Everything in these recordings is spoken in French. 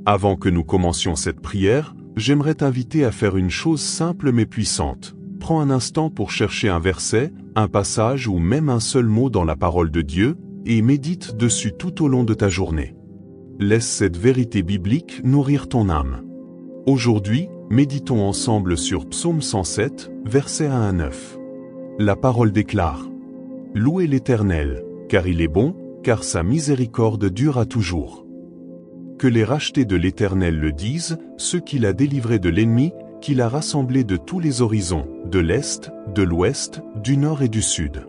Avant que nous commencions cette prière, j'aimerais t'inviter à faire une chose simple mais puissante. Prends un instant pour chercher un verset, un passage ou même un seul mot dans la parole de Dieu, et médite dessus tout au long de ta journée. Laisse cette vérité biblique nourrir ton âme. Aujourd'hui, méditons ensemble sur Psaume 107, versets 1 à 9. La parole déclare: Louez l'Éternel, car il est bon, car sa miséricorde dure à toujours. Que les rachetés de l'Éternel le disent, ceux qu'il a délivrés de l'ennemi, qu'il a rassemblés de tous les horizons, de l'Est, de l'Ouest, du Nord et du Sud.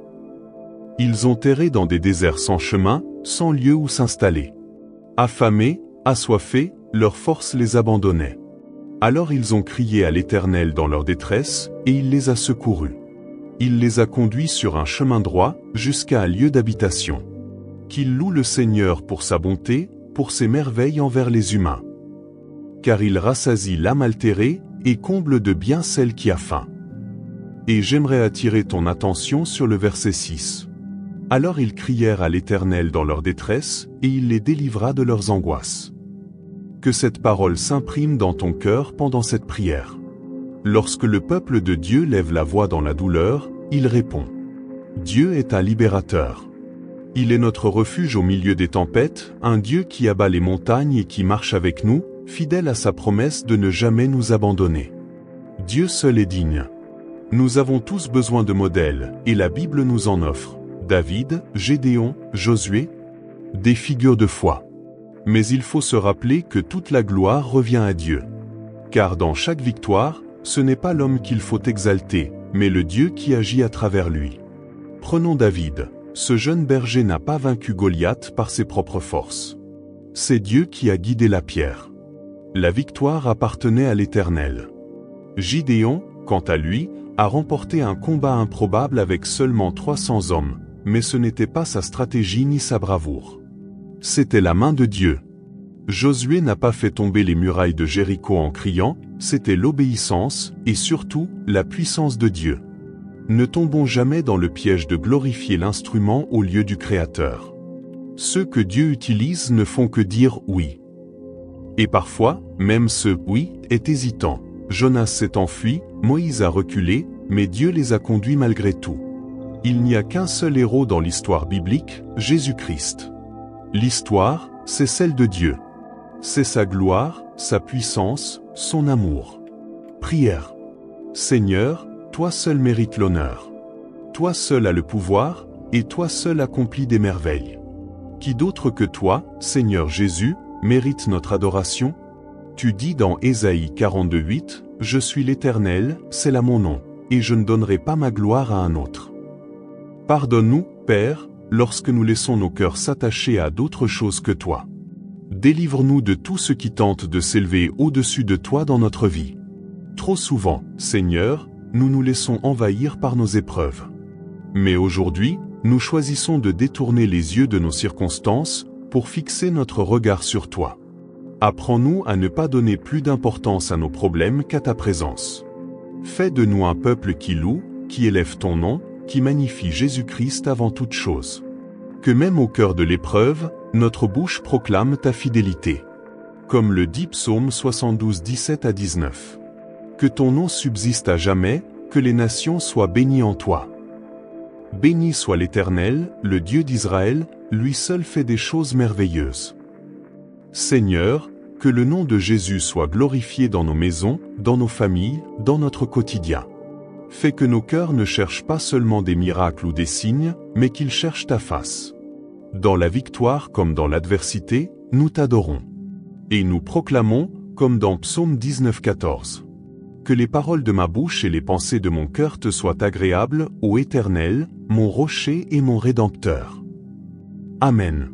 Ils ont erré dans des déserts sans chemin, sans lieu où s'installer. Affamés, assoiffés, leur force les abandonnait. Alors ils ont crié à l'Éternel dans leur détresse, et il les a secourus. Il les a conduits sur un chemin droit, jusqu'à un lieu d'habitation. Qu'ils louent le Seigneur pour sa bonté, pour ses merveilles envers les humains. Car il rassasie l'âme altérée, et comble de bien celle qui a faim. Et j'aimerais attirer ton attention sur le verset 6. Alors ils crièrent à l'Éternel dans leur détresse, et il les délivra de leurs angoisses. Que cette parole s'imprime dans ton cœur pendant cette prière. Lorsque le peuple de Dieu lève la voix dans la douleur, il répond. Dieu est un libérateur. Il est notre refuge au milieu des tempêtes, un Dieu qui abat les montagnes et qui marche avec nous, fidèle à sa promesse de ne jamais nous abandonner. Dieu seul est digne. Nous avons tous besoin de modèles, et la Bible nous en offre. David, Gédéon, Josué, des figures de foi. Mais il faut se rappeler que toute la gloire revient à Dieu. Car dans chaque victoire, ce n'est pas l'homme qu'il faut exalter, mais le Dieu qui agit à travers lui. Prenons David. Ce jeune berger n'a pas vaincu Goliath par ses propres forces. C'est Dieu qui a guidé la pierre. La victoire appartenait à l'Éternel. Gédéon, quant à lui, a remporté un combat improbable avec seulement 300 hommes, mais ce n'était pas sa stratégie ni sa bravoure. C'était la main de Dieu. Josué n'a pas fait tomber les murailles de Jéricho en criant, c'était l'obéissance, et surtout, la puissance de Dieu. Ne tombons jamais dans le piège de glorifier l'instrument au lieu du Créateur. Ceux que Dieu utilise ne font que dire oui. Et parfois, même ce « oui » est hésitant. Jonas s'est enfui, Moïse a reculé, mais Dieu les a conduits malgré tout. Il n'y a qu'un seul héros dans l'histoire biblique, Jésus-Christ. L'histoire, c'est celle de Dieu. C'est sa gloire, sa puissance, son amour. Prière. Seigneur, toi seul mérites l'honneur. Toi seul as le pouvoir, et toi seul accomplis des merveilles. Qui d'autre que toi, Seigneur Jésus, mérite notre adoration? Tu dis dans Ésaïe 42:8, « Je suis l'Éternel, c'est là mon nom, et je ne donnerai pas ma gloire à un autre. » Pardonne-nous, Père, lorsque nous laissons nos cœurs s'attacher à d'autres choses que toi. Délivre-nous de tout ce qui tente de s'élever au-dessus de toi dans notre vie. Trop souvent, Seigneur, nous nous laissons envahir par nos épreuves. Mais aujourd'hui, nous choisissons de détourner les yeux de nos circonstances pour fixer notre regard sur toi. Apprends-nous à ne pas donner plus d'importance à nos problèmes qu'à ta présence. Fais de nous un peuple qui loue, qui élève ton nom, qui magnifie Jésus-Christ avant toute chose. Que même au cœur de l'épreuve, notre bouche proclame ta fidélité. Comme le dit Psaume 72, 17 à 19. Que ton nom subsiste à jamais, que les nations soient bénies en toi. Béni soit l'Éternel, le Dieu d'Israël, lui seul fait des choses merveilleuses. Seigneur, que le nom de Jésus soit glorifié dans nos maisons, dans nos familles, dans notre quotidien. Fais que nos cœurs ne cherchent pas seulement des miracles ou des signes, mais qu'ils cherchent ta face. Dans la victoire comme dans l'adversité, nous t'adorons. Et nous proclamons, comme dans Psaume 19, 14. Que les paroles de ma bouche et les pensées de mon cœur te soient agréables, ô Éternel, mon rocher et mon rédempteur. Amen.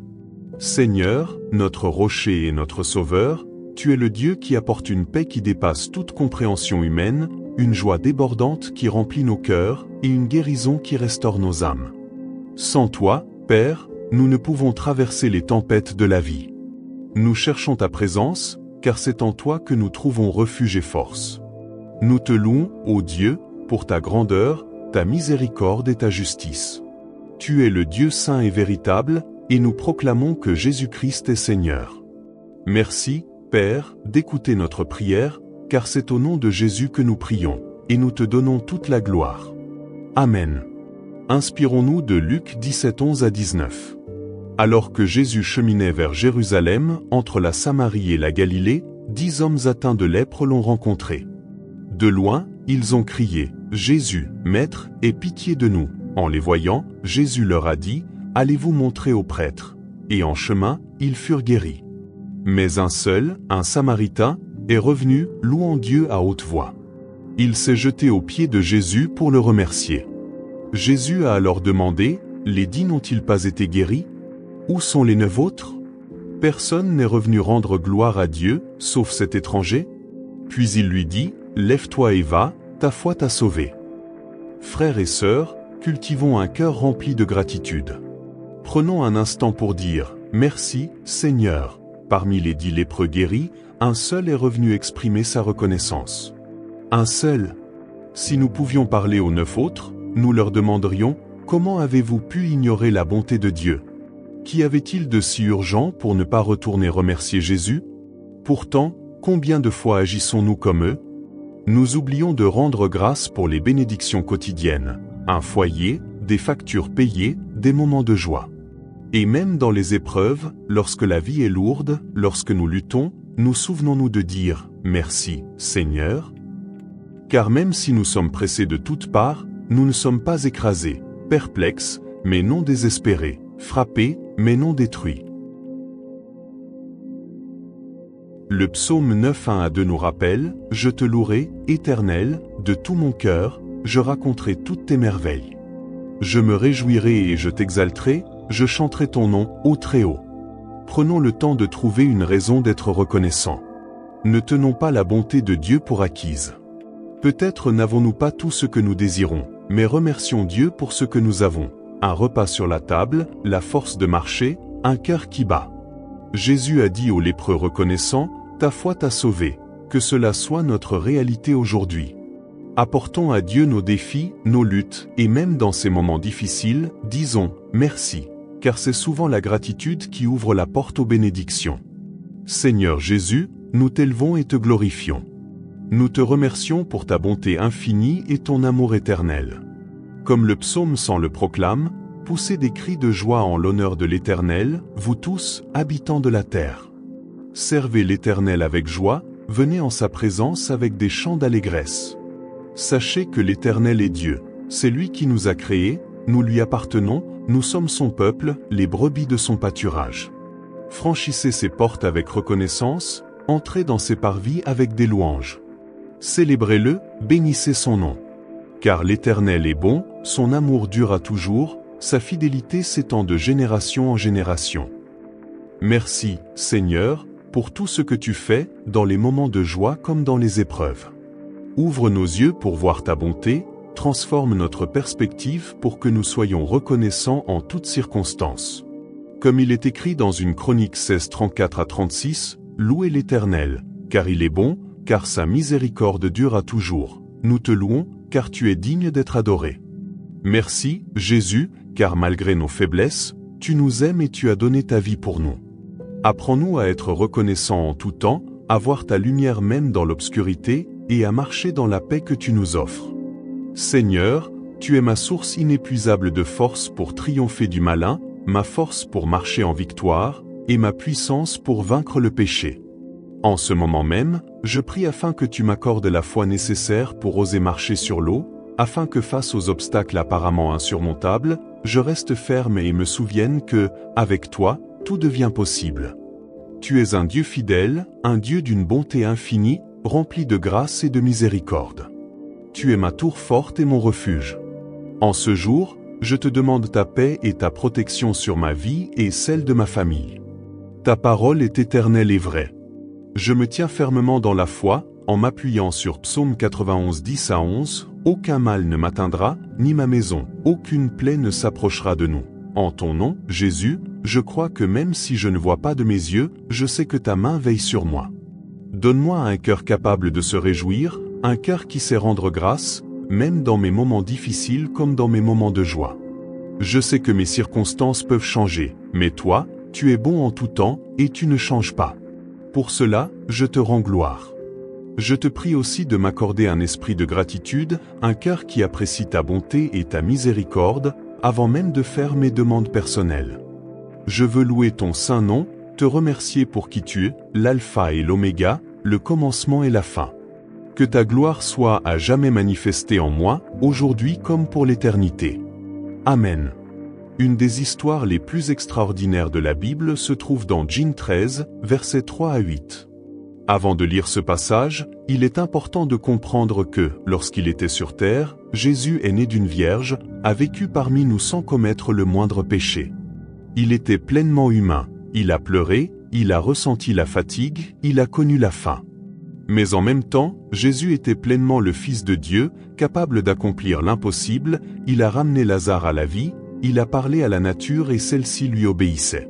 Seigneur, notre rocher et notre sauveur, tu es le Dieu qui apporte une paix qui dépasse toute compréhension humaine, une joie débordante qui remplit nos cœurs, et une guérison qui restaure nos âmes. Sans toi, Père, nous ne pouvons traverser les tempêtes de la vie. Nous cherchons ta présence, car c'est en toi que nous trouvons refuge et force. Nous te louons, ô Dieu, pour ta grandeur, ta miséricorde et ta justice. Tu es le Dieu saint et véritable, et nous proclamons que Jésus-Christ est Seigneur. Merci, Père, d'écouter notre prière, car c'est au nom de Jésus que nous prions, et nous te donnons toute la gloire. Amen. Inspirons-nous de Luc 17, 11 à 19. Alors que Jésus cheminait vers Jérusalem, entre la Samarie et la Galilée, 10 hommes atteints de lèpre l'ont rencontré. De loin, ils ont crié, « Jésus, Maître, aie pitié de nous !» En les voyant, Jésus leur a dit, « Allez-vous montrer aux prêtres ?» Et en chemin, ils furent guéris. Mais un seul, un Samaritain, est revenu, louant Dieu à haute voix. Il s'est jeté aux pieds de Jésus pour le remercier. Jésus a alors demandé, « Les 10 n'ont-ils pas été guéris? Où sont les 9 autres? Personne n'est revenu rendre gloire à Dieu, sauf cet étranger ?» Puis il lui dit, « Lève-toi et va, ta foi t'a sauvé. » Frères et sœurs, cultivons un cœur rempli de gratitude. Prenons un instant pour dire, « Merci, Seigneur ». Parmi les 10 lépreux guéris, un seul est revenu exprimer sa reconnaissance. Un seul. Si nous pouvions parler aux 9 autres, nous leur demanderions, « Comment avez-vous pu ignorer la bonté de Dieu? Qu'y avait-il de si urgent pour ne pas retourner remercier Jésus? Pourtant, combien de fois agissons-nous comme eux? Nous oublions de rendre grâce pour les bénédictions quotidiennes, un foyer, des factures payées, des moments de joie. Et même dans les épreuves, lorsque la vie est lourde, lorsque nous luttons, nous souvenons-nous de dire « Merci, Seigneur ». Car même si nous sommes pressés de toutes parts, nous ne sommes pas écrasés, perplexes, mais non désespérés, frappés, mais non détruits. Le psaume 9, 1 à 2 nous rappelle, « Je te louerai, Éternel, de tout mon cœur, je raconterai toutes tes merveilles. Je me réjouirai et je t'exalterai, je chanterai ton nom, ô Très-Haut. » Prenons le temps de trouver une raison d'être reconnaissant. Ne tenons pas la bonté de Dieu pour acquise. Peut-être n'avons-nous pas tout ce que nous désirons, mais remercions Dieu pour ce que nous avons. Un repas sur la table, la force de marcher, un cœur qui bat. Jésus a dit aux lépreux reconnaissants, « Ta foi t'a sauvé », que cela soit notre réalité aujourd'hui. Apportons à Dieu nos défis, nos luttes, et même dans ces moments difficiles, disons « Merci », car c'est souvent la gratitude qui ouvre la porte aux bénédictions. Seigneur Jésus, nous t'élevons et te glorifions. Nous te remercions pour ta bonté infinie et ton amour éternel. Comme le psaume 100 le proclame, poussez des cris de joie en l'honneur de l'Éternel, vous tous, habitants de la terre. Servez l'Éternel avec joie, venez en sa présence avec des chants d'allégresse. Sachez que l'Éternel est Dieu, c'est lui qui nous a créés, nous lui appartenons, nous sommes son peuple, les brebis de son pâturage. Franchissez ses portes avec reconnaissance, entrez dans ses parvis avec des louanges. Célébrez-le, bénissez son nom. Car l'Éternel est bon, son amour dure à toujours, sa fidélité s'étend de génération en génération. Merci, Seigneur, pour tout ce que tu fais, dans les moments de joie comme dans les épreuves. Ouvre nos yeux pour voir ta bonté, transforme notre perspective pour que nous soyons reconnaissants en toutes circonstances. Comme il est écrit dans une chronique 16, 34 à 36, « Louez l'Éternel, car il est bon, car sa miséricorde dure à toujours. Nous te louons, car tu es digne d'être adoré. Merci, Jésus, car malgré nos faiblesses, tu nous aimes et tu as donné ta vie pour nous. Apprends-nous à être reconnaissants en tout temps, à voir ta lumière même dans l'obscurité, et à marcher dans la paix que tu nous offres. Seigneur, tu es ma source inépuisable de force pour triompher du malin, ma force pour marcher en victoire, et ma puissance pour vaincre le péché. En ce moment même, je prie afin que tu m'accordes la foi nécessaire pour oser marcher sur l'eau, afin que face aux obstacles apparemment insurmontables, je reste ferme et me souvienne que, avec toi, tout devient possible. Tu es un Dieu fidèle, un Dieu d'une bonté infinie, rempli de grâce et de miséricorde. Tu es ma tour forte et mon refuge. En ce jour, je te demande ta paix et ta protection sur ma vie et celle de ma famille. Ta parole est éternelle et vraie. Je me tiens fermement dans la foi, en m'appuyant sur Psaume 91, 10 à 11, « Aucun mal ne m'atteindra, ni ma maison, aucune plaie ne s'approchera de nous. En ton nom, Jésus, je crois que même si je ne vois pas de mes yeux, je sais que ta main veille sur moi. Donne-moi un cœur capable de se réjouir, un cœur qui sait rendre grâce, même dans mes moments difficiles comme dans mes moments de joie. Je sais que mes circonstances peuvent changer, mais toi, tu es bon en tout temps, et tu ne changes pas. Pour cela, je te rends gloire. Je te prie aussi de m'accorder un esprit de gratitude, un cœur qui apprécie ta bonté et ta miséricorde, avant même de faire mes demandes personnelles. Je veux louer ton saint nom, te remercier pour qui tu es, l'alpha et l'oméga, le commencement et la fin. Que ta gloire soit à jamais manifestée en moi, aujourd'hui comme pour l'éternité. Amen. Une des histoires les plus extraordinaires de la Bible se trouve dans Jean 13, versets 3 à 8. Avant de lire ce passage, il est important de comprendre que, lorsqu'il était sur terre, Jésus est né d'une vierge, a vécu parmi nous sans commettre le moindre péché. Il était pleinement humain, il a pleuré, il a ressenti la fatigue, il a connu la faim. Mais en même temps, Jésus était pleinement le Fils de Dieu, capable d'accomplir l'impossible, il a ramené Lazare à la vie, il a parlé à la nature et celle-ci lui obéissait.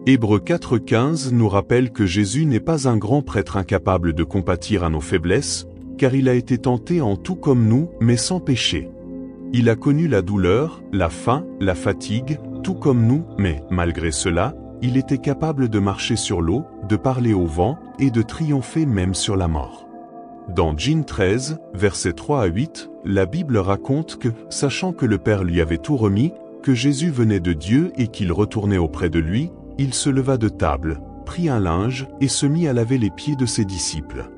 Hébreux 4,15 nous rappelle que Jésus n'est pas un grand prêtre incapable de compatir à nos faiblesses, car il a été tenté en tout comme nous, mais sans péché. Il a connu la douleur, la faim, la fatigue, tout comme nous, mais, malgré cela, il était capable de marcher sur l'eau, de parler au vent, et de triompher même sur la mort. Dans Jean 13, versets 3 à 8, la Bible raconte que, sachant que le Père lui avait tout remis, que Jésus venait de Dieu et qu'il retournait auprès de lui, il se leva de table, prit un linge et se mit à laver les pieds de ses disciples.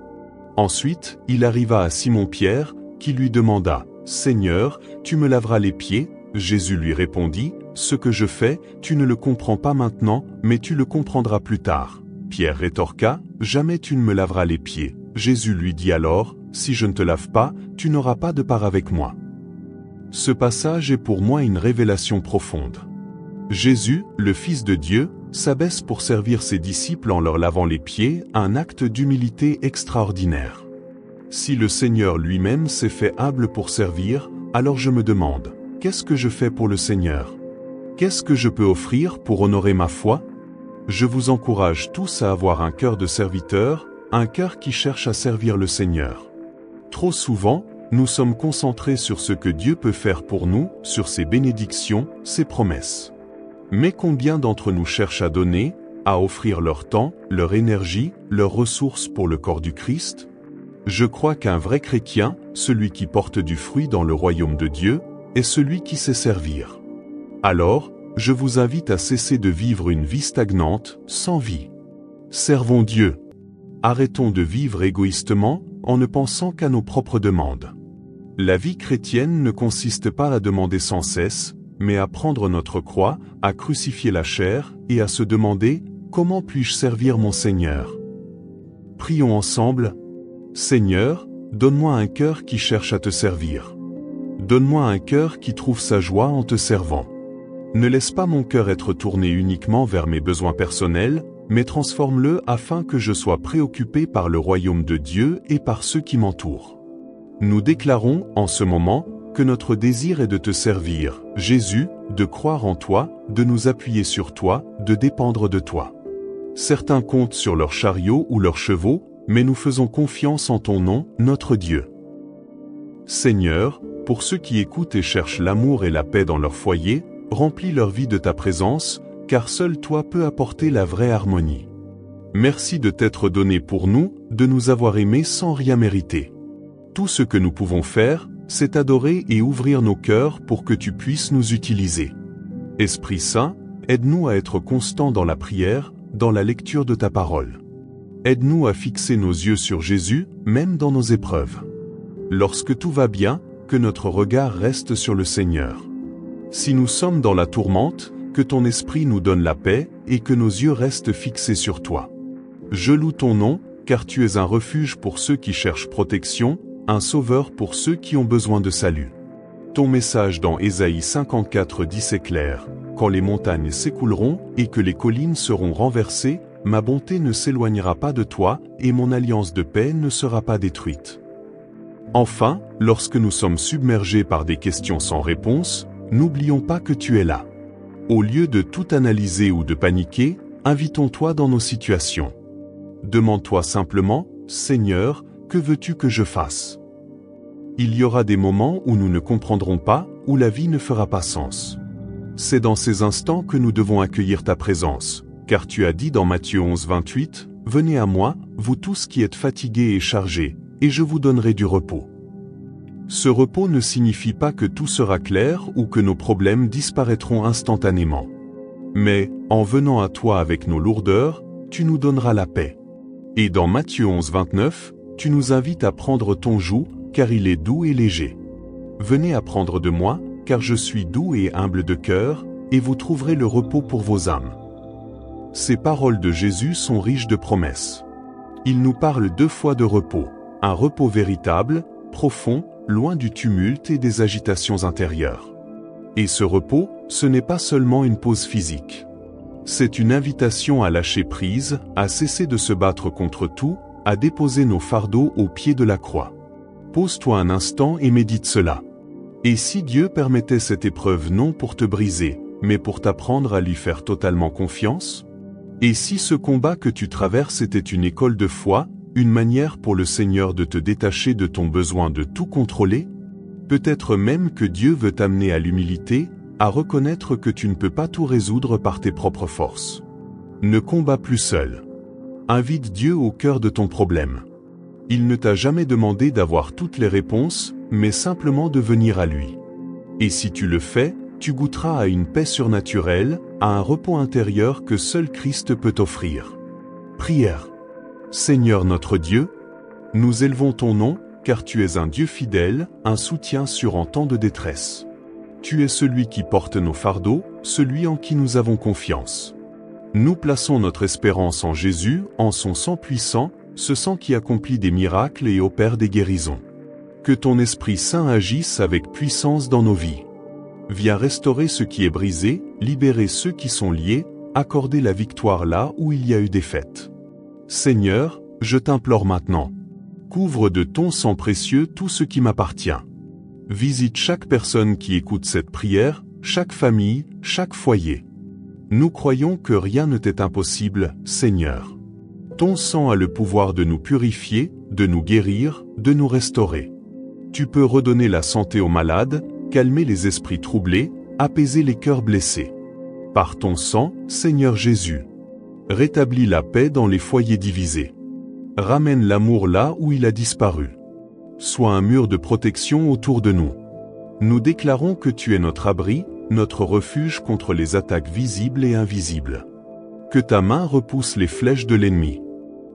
Ensuite, il arriva à Simon-Pierre, qui lui demanda « Seigneur, tu me laveras les pieds ?» Jésus lui répondit « Ce que je fais, tu ne le comprends pas maintenant, mais tu le comprendras plus tard. » Pierre rétorqua « Jamais tu ne me laveras les pieds. » Jésus lui dit alors « Si je ne te lave pas, tu n'auras pas de part avec moi. » Ce passage est pour moi une révélation profonde. Jésus, le Fils de Dieu, s'abaisse pour servir ses disciples en leur lavant les pieds, un acte d'humilité extraordinaire. Si le Seigneur lui-même s'est fait humble pour servir, alors je me demande, qu'est-ce que je fais pour le Seigneur? Qu'est-ce que je peux offrir pour honorer ma foi? Je vous encourage tous à avoir un cœur de serviteur, un cœur qui cherche à servir le Seigneur. Trop souvent, nous sommes concentrés sur ce que Dieu peut faire pour nous, sur ses bénédictions, ses promesses. Mais combien d'entre nous cherchent à donner, à offrir leur temps, leur énergie, leurs ressources pour le corps du Christ? Je crois qu'un vrai chrétien, celui qui porte du fruit dans le royaume de Dieu, est celui qui sait servir. Alors, je vous invite à cesser de vivre une vie stagnante, sans vie. Servons Dieu. Arrêtons de vivre égoïstement, en ne pensant qu'à nos propres demandes. La vie chrétienne ne consiste pas à demander sans cesse, mais à prendre notre croix, à crucifier la chair, et à se demander « Comment puis-je servir mon Seigneur ?» Prions ensemble. Seigneur, donne-moi un cœur qui cherche à te servir. Donne-moi un cœur qui trouve sa joie en te servant. Ne laisse pas mon cœur être tourné uniquement vers mes besoins personnels, mais transforme-le afin que je sois préoccupé par le royaume de Dieu et par ceux qui m'entourent. Nous déclarons, en ce moment, que notre désir est de te servir, Jésus, de croire en toi, de nous appuyer sur toi, de dépendre de toi. Certains comptent sur leurs chariots ou leurs chevaux, mais nous faisons confiance en ton nom, notre Dieu. Seigneur, pour ceux qui écoutent et cherchent l'amour et la paix dans leur foyer, remplis leur vie de ta présence, car seul toi peux apporter la vraie harmonie. Merci de t'être donné pour nous, de nous avoir aimés sans rien mériter. Tout ce que nous pouvons faire, c'est adorer et ouvrir nos cœurs pour que tu puisses nous utiliser. Esprit Saint, aide-nous à être constants dans la prière, dans la lecture de ta parole. Aide-nous à fixer nos yeux sur Jésus, même dans nos épreuves. Lorsque tout va bien, que notre regard reste sur le Seigneur. Si nous sommes dans la tourmente, que ton esprit nous donne la paix, et que nos yeux restent fixés sur toi. Je loue ton nom, car tu es un refuge pour ceux qui cherchent protection, un sauveur pour ceux qui ont besoin de salut. Ton message dans Ésaïe 54:10 est clair. Quand les montagnes s'écouleront, et que les collines seront renversées, ma bonté ne s'éloignera pas de toi, et mon alliance de paix ne sera pas détruite. Enfin, lorsque nous sommes submergés par des questions sans réponse, n'oublions pas que tu es là. Au lieu de tout analyser ou de paniquer, invitons-toi dans nos situations. Demande-toi simplement, Seigneur, que veux-tu que je fasse? Il y aura des moments où nous ne comprendrons pas, où la vie ne fera pas sens. C'est dans ces instants que nous devons accueillir ta présence, car tu as dit dans Matthieu 11:28, venez à moi, vous tous qui êtes fatigués et chargés, et je vous donnerai du repos. Ce repos ne signifie pas que tout sera clair ou que nos problèmes disparaîtront instantanément. Mais, en venant à toi avec nos lourdeurs, tu nous donneras la paix. Et dans Matthieu 11, 29, tu nous invites à prendre ton joug, car il est doux et léger. Venez apprendre de moi, car je suis doux et humble de cœur, et vous trouverez le repos pour vos âmes. Ces paroles de Jésus sont riches de promesses. Il nous parle 2 fois de repos, un repos véritable, profond, loin du tumulte et des agitations intérieures. Et ce repos, ce n'est pas seulement une pause physique. C'est une invitation à lâcher prise, à cesser de se battre contre tout, à déposer nos fardeaux au pied de la croix. Pose-toi un instant et médite cela. Et si Dieu permettait cette épreuve non pour te briser, mais pour t'apprendre à lui faire totalement confiance? Et si ce combat que tu traverses était une école de foi, une manière pour le Seigneur de te détacher de ton besoin de tout contrôler? Peut-être même que Dieu veut t'amener à l'humilité, à reconnaître que tu ne peux pas tout résoudre par tes propres forces. Ne combats plus seul. Invite Dieu au cœur de ton problème. Il ne t'a jamais demandé d'avoir toutes les réponses, mais simplement de venir à lui. Et si tu le fais, tu goûteras à une paix surnaturelle, à un repos intérieur que seul Christ peut t'offrir. Prière. Seigneur notre Dieu, nous élevons ton nom, car tu es un Dieu fidèle, un soutien sûr en temps de détresse. Tu es celui qui porte nos fardeaux, celui en qui nous avons confiance. Nous plaçons notre espérance en Jésus, en son sang puissant, ce sang qui accomplit des miracles et opère des guérisons. Que ton Esprit Saint agisse avec puissance dans nos vies. Viens restaurer ce qui est brisé, libérer ceux qui sont liés, accorder la victoire là où il y a eu défaite. Seigneur, je t'implore maintenant. Couvre de ton sang précieux tout ce qui m'appartient. Visite chaque personne qui écoute cette prière, chaque famille, chaque foyer. Nous croyons que rien ne t'est impossible, Seigneur. Ton sang a le pouvoir de nous purifier, de nous guérir, de nous restaurer. Tu peux redonner la santé aux malades, calmer les esprits troublés, apaiser les cœurs blessés. Par ton sang, Seigneur Jésus, rétablis la paix dans les foyers divisés. Ramène l'amour là où il a disparu. Sois un mur de protection autour de nous. Nous déclarons que tu es notre abri, notre refuge contre les attaques visibles et invisibles. Que ta main repousse les flèches de l'ennemi.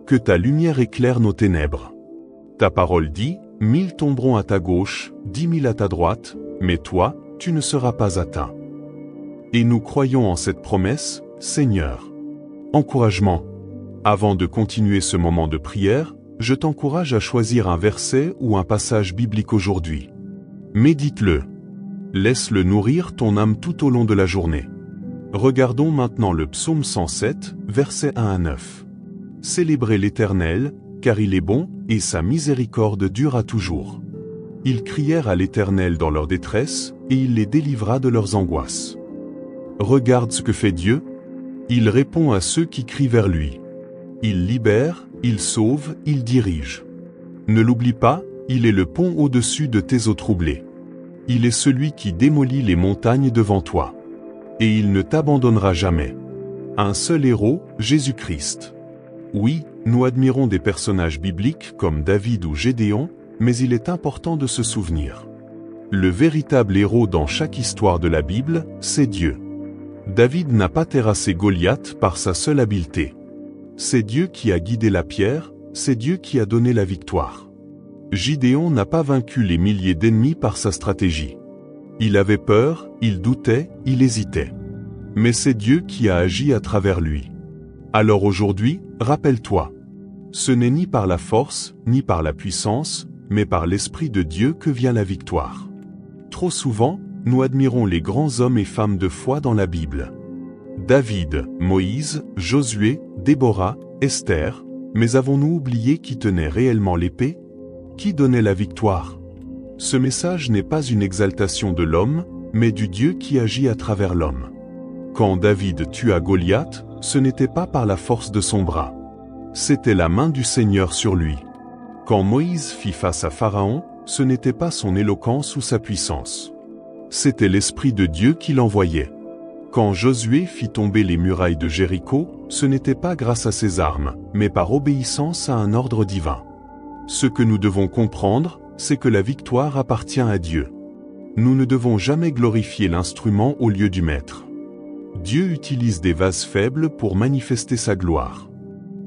Que ta lumière éclaire nos ténèbres. Ta parole dit, 1000 tomberont à ta gauche, 10 000 à ta droite, mais toi, tu ne seras pas atteint. Et nous croyons en cette promesse, Seigneur. Encouragement. Avant de continuer ce moment de prière, je t'encourage à choisir un verset ou un passage biblique aujourd'hui. Médite-le. Laisse-le nourrir ton âme tout au long de la journée. Regardons maintenant le psaume 107, versets 1 à 9. Célébrez l'Éternel, car il est bon, et sa miséricorde dure à toujours. Ils crièrent à l'Éternel dans leur détresse, et il les délivra de leurs angoisses. Regarde ce que fait Dieu. Il répond à ceux qui crient vers lui. Il libère, il sauve, il dirige. Ne l'oublie pas, il est le pont au-dessus de tes eaux troublées. Il est celui qui démolit les montagnes devant toi. Et il ne t'abandonnera jamais. Un seul héros, Jésus-Christ. Oui, nous admirons des personnages bibliques comme David ou Gédéon, mais il est important de se souvenir. Le véritable héros dans chaque histoire de la Bible, c'est Dieu. David n'a pas terrassé Goliath par sa seule habileté. C'est Dieu qui a guidé la pierre, c'est Dieu qui a donné la victoire. Gédéon n'a pas vaincu les milliers d'ennemis par sa stratégie. Il avait peur, il doutait, il hésitait. Mais c'est Dieu qui a agi à travers lui. Alors aujourd'hui, rappelle-toi. Ce n'est ni par la force, ni par la puissance, mais par l'Esprit de Dieu que vient la victoire. Trop souvent, nous admirons les grands hommes et femmes de foi dans la Bible. David, Moïse, Josué, Déborah, Esther, mais avons-nous oublié qui tenait réellement l'épée? Qui donnait la victoire? Ce message n'est pas une exaltation de l'homme, mais du Dieu qui agit à travers l'homme. Quand David tua Goliath, ce n'était pas par la force de son bras. C'était la main du Seigneur sur lui. Quand Moïse fit face à Pharaon, ce n'était pas son éloquence ou sa puissance. C'était l'Esprit de Dieu qui l'envoyait. Quand Josué fit tomber les murailles de Jéricho, ce n'était pas grâce à ses armes, mais par obéissance à un ordre divin. Ce que nous devons comprendre, c'est que la victoire appartient à Dieu. Nous ne devons jamais glorifier l'instrument au lieu du maître. Dieu utilise des vases faibles pour manifester sa gloire.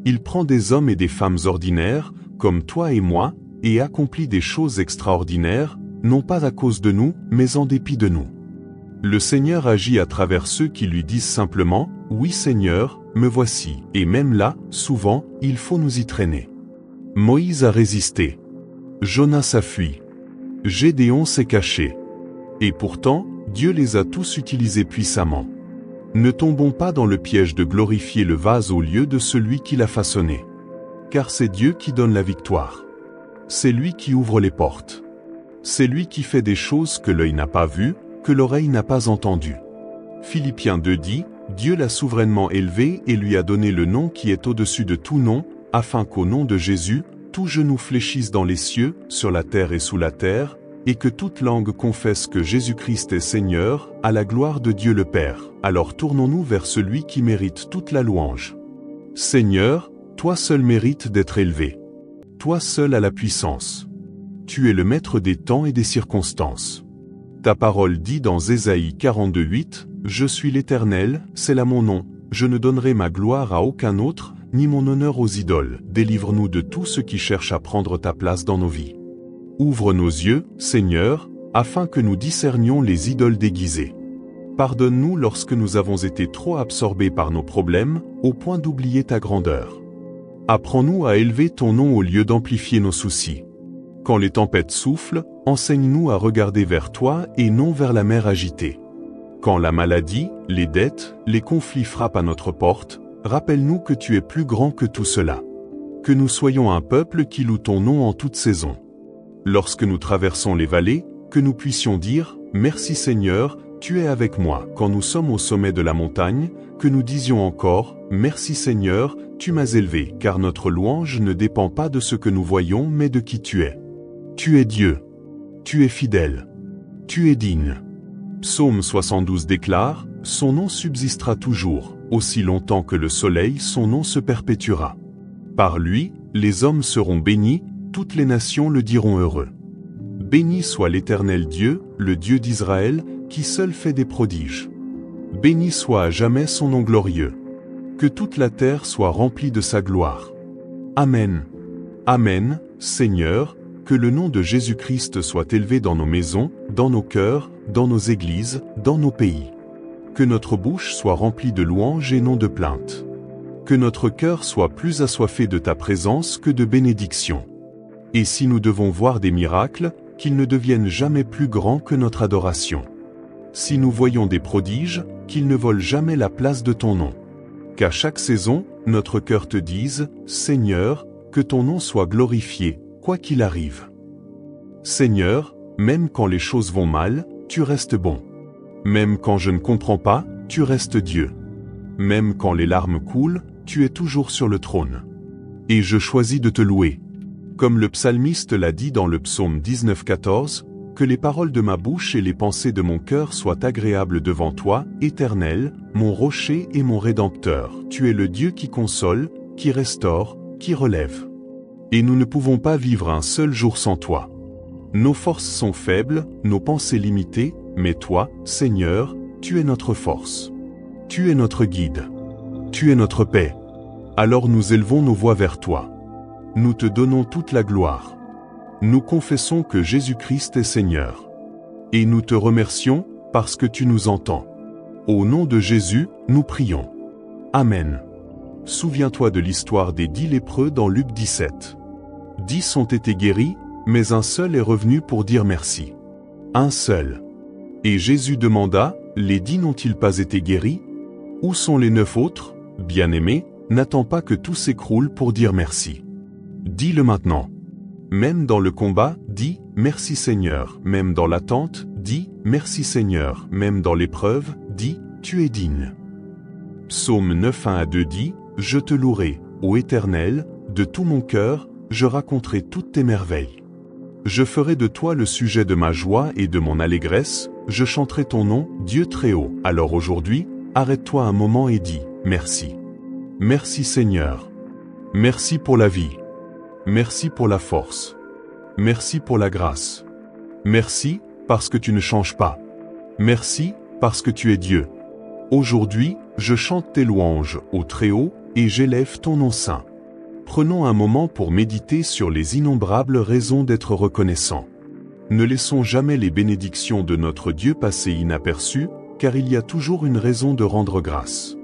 Il prend des hommes et des femmes ordinaires, comme toi et moi, et accomplit des choses extraordinaires, non pas à cause de nous, mais en dépit de nous. Le Seigneur agit à travers ceux qui lui disent simplement « Oui Seigneur, me voici », et même là, souvent, il faut nous y traîner. Moïse a résisté. Jonas a fui. Gédéon s'est caché. Et pourtant, Dieu les a tous utilisés puissamment. Ne tombons pas dans le piège de glorifier le vase au lieu de celui qui l'a façonné. Car c'est Dieu qui donne la victoire. C'est lui qui ouvre les portes. C'est lui qui fait des choses que l'œil n'a pas vues, que l'oreille n'a pas entendues. Philippiens 2 dit, Dieu l'a souverainement élevé et lui a donné le nom qui est au-dessus de tout nom, afin qu'au nom de Jésus, tout genou fléchisse dans les cieux, sur la terre et sous la terre, et que toute langue confesse que Jésus-Christ est Seigneur, à la gloire de Dieu le Père. Alors tournons-nous vers celui qui mérite toute la louange. Seigneur, toi seul mérites d'être élevé. Toi seul as la puissance. Tu es le maître des temps et des circonstances. Ta parole dit dans Ésaïe 42:8, « Je suis l'Éternel, c'est là mon nom, je ne donnerai ma gloire à aucun autre, ni mon honneur aux idoles. Délivre-nous de tout ce qui cherche à prendre ta place dans nos vies. Ouvre nos yeux, Seigneur, afin que nous discernions les idoles déguisées. Pardonne-nous lorsque nous avons été trop absorbés par nos problèmes, au point d'oublier ta grandeur. Apprends-nous à élever ton nom au lieu d'amplifier nos soucis. Quand les tempêtes soufflent, enseigne-nous à regarder vers toi et non vers la mer agitée. Quand la maladie, les dettes, les conflits frappent à notre porte, rappelle-nous que tu es plus grand que tout cela. Que nous soyons un peuple qui loue ton nom en toute saison. Lorsque nous traversons les vallées, que nous puissions dire « Merci Seigneur, tu es avec moi ». Quand nous sommes au sommet de la montagne, que nous disions encore « Merci Seigneur, tu m'as élevé », car notre louange ne dépend pas de ce que nous voyons mais de qui tu es. Tu es Dieu. Tu es fidèle. Tu es digne. Psaume 72 déclare « Son nom subsistera toujours, aussi longtemps que le soleil son nom se perpétuera. Par lui, les hommes seront bénis, toutes les nations le diront heureux. Béni soit l'Éternel Dieu, le Dieu d'Israël, qui seul fait des prodiges. Béni soit à jamais son nom glorieux. Que toute la terre soit remplie de sa gloire. Amen. Amen, Seigneur, que le nom de Jésus-Christ soit élevé dans nos maisons, dans nos cœurs, dans nos églises, dans nos pays. Que notre bouche soit remplie de louanges et non de plaintes. Que notre cœur soit plus assoiffé de ta présence que de bénédictions. Et si nous devons voir des miracles, qu'ils ne deviennent jamais plus grands que notre adoration. Si nous voyons des prodiges, qu'ils ne volent jamais la place de ton nom. Qu'à chaque saison, notre cœur te dise, Seigneur, que ton nom soit glorifié, quoi qu'il arrive. Seigneur, même quand les choses vont mal, tu restes bon. Même quand je ne comprends pas, tu restes Dieu. Même quand les larmes coulent, tu es toujours sur le trône. Et je choisis de te louer. Comme le psalmiste l'a dit dans le psaume 19:14, que les paroles de ma bouche et les pensées de mon cœur soient agréables devant toi, Éternel, mon rocher et mon rédempteur. Tu es le Dieu qui console, qui restaure, qui relève. Et nous ne pouvons pas vivre un seul jour sans toi. Nos forces sont faibles, nos pensées limitées, mais toi, Seigneur, tu es notre force. Tu es notre guide. Tu es notre paix. Alors nous élevons nos voix vers toi. Nous te donnons toute la gloire. Nous confessons que Jésus-Christ est Seigneur. Et nous te remercions, parce que tu nous entends. Au nom de Jésus, nous prions. Amen. Souviens-toi de l'histoire des 10 lépreux dans Luc 17. 10 ont été guéris, mais un seul est revenu pour dire merci. Un seul. Et Jésus demanda, les 10 n'ont-ils pas été guéris? Où sont les 9 autres? Bien-aimé, n'attends pas que tout s'écroule pour dire merci. Dis-le maintenant. Même dans le combat, dis « Merci Seigneur ». Même dans l'attente, dis « Merci Seigneur ». Même dans l'épreuve, dis « Tu es digne ». Psaume 9:1-2 dit « Je te louerai, ô Éternel, de tout mon cœur, je raconterai toutes tes merveilles. Je ferai de toi le sujet de ma joie et de mon allégresse, je chanterai ton nom, Dieu très haut. » Alors aujourd'hui, arrête-toi un moment et dis « Merci. Merci Seigneur. Merci pour la vie. Merci pour la force. Merci pour la grâce. Merci, parce que tu ne changes pas. Merci, parce que tu es Dieu. Aujourd'hui, je chante tes louanges au Très-Haut, et j'élève ton nom saint. » Prenons un moment pour méditer sur les innombrables raisons d'être reconnaissants. Ne laissons jamais les bénédictions de notre Dieu passer inaperçues, car il y a toujours une raison de rendre grâce.